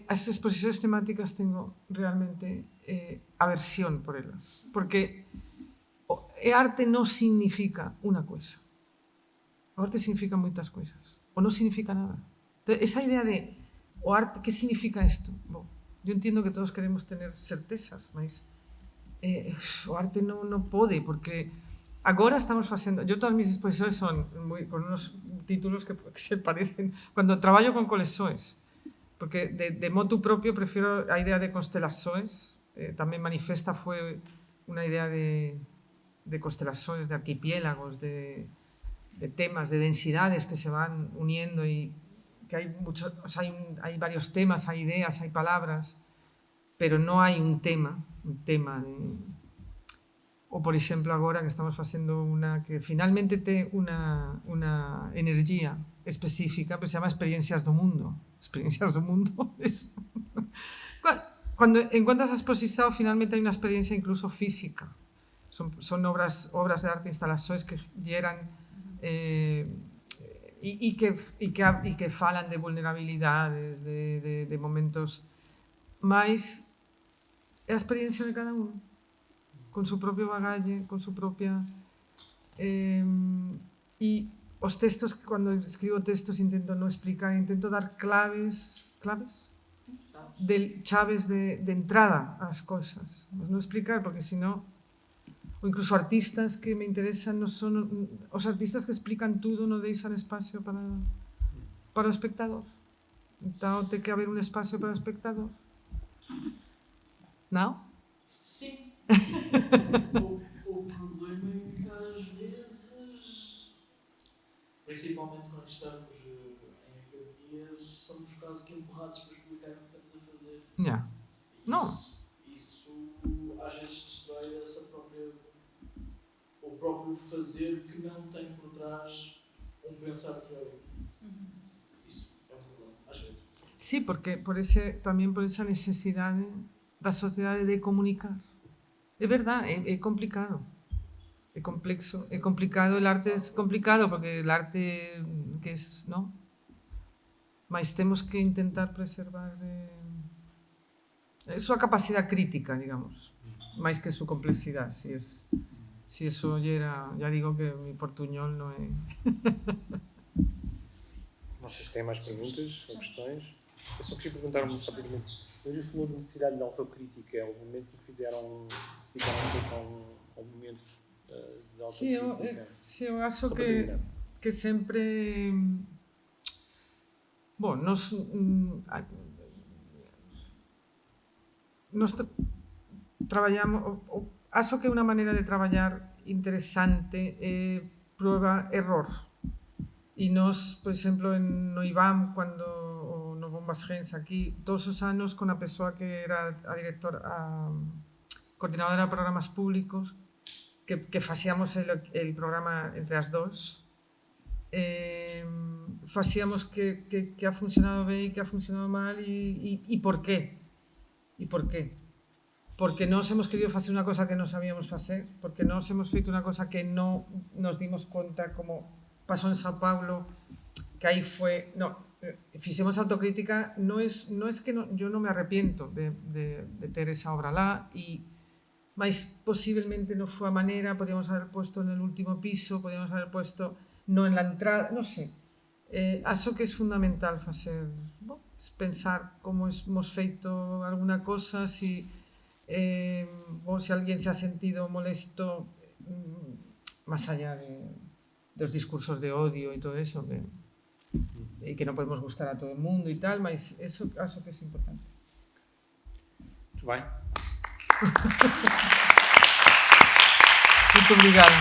as exposicións temáticas tengo realmente aversión por elas. Porque o arte non significa unha coisa. O arte significa moitas coisas. Ou non significa nada. Entonces, esa idea de o arte, que significa isto? Bom, eu entendo que todos queremos tener certezas, mas o arte non pode, porque agora estamos facendo... Eu todas as mis exposicións son con unos títulos que se parecen... Cando traballo con coleccións, porque de motu propio prefiro a idea de constelações, tamén manifesta foi unha idea de de constelaciones, de arquipiélagos, de temas, de densidades que se van uniendo y que hay muchos, o sea, hay varios temas, hay ideas, hay palabras, pero no hay un tema de... O, por exemplo, agora que estamos facendo unha que finalmente ten unha enerxía específica, pero se chama Experiencias do Mundo. Experiencias do Mundo es... Cuando encuentras a exposición, finalmente hai unha experiencia incluso física. Son obras de arte, instalacións que lleran e que falan de vulnerabilidades, de momentos, mais é a experiencia de cada uno, con su propio bagalle, con su propia... y os textos, cuando escribo textos intento no explicar, intento dar chaves de entrada ás cosas, no explicar, porque si no, ou incluso artistas que me interesan, no son os artistas que explican tudo, non deixan espacio para o espectador. Então ten que haber un espacio para o espectador. Non? Sim. O problema é que às vezes, principalmente quando estamos em academia, somos quase que empurrados para explicar o que estamos a fazer. Yeah. Não. Isso às vezes destrói o próprio fazer que não tem por trás um pensar teórico. Isso é um problema, às vezes. Sí, porque tamén por esa necesidade da sociedade de comunicar. É verdade, é complicado. É complexo, é complicado, el arte é complicado porque el arte que es, ¿no? Mas temos que intentar preservar súa capacidade crítica, digamos, máis que súa complexidade, si eso era, ya digo que mi portuñol non é... Não sei se tem mais perguntas ou questões. Eu só queria perguntar muito rapidamente. Ele falou de necessidade de autocrítica. É o momento em que se dedicaram um pouco ao momento de autocrítica. Sí, eu acho que sempre... Bom, nós traballamos... Acho que é unha maneira de traballar interesante é prueba-error. E nós, por exemplo, no IBAM, no Bombas Gens, aquí, todos os anos, con a persoa que era a coordinadora de programas públicos, que facíamos el programa entre as dos, facíamos que ha funcionado ben e que ha funcionado mal e por qué. E por qué. Porque nós hemos querido facer unha cosa que non sabíamos facer, porque nós hemos feito unha cosa que non nos dimos conta, como pasó en Sao Paulo, que aí foi... No, fixemos autocrítica, no es que yo no me arrepiento de ter esa obra lá, mas posiblemente non foi a maneira, podíamos haber puesto en el último piso, podíamos haber puesto no en la entrada, non sei. Acho que é fundamental facer, pensar como hemos feito alguna cosa, ou se alguén se ha sentido molesto, máis allá dos discursos de odio e todo eso, que non podemos gustar a todo o mundo e tal, mas eso acho que é importante. Muito bem. Muito obrigada.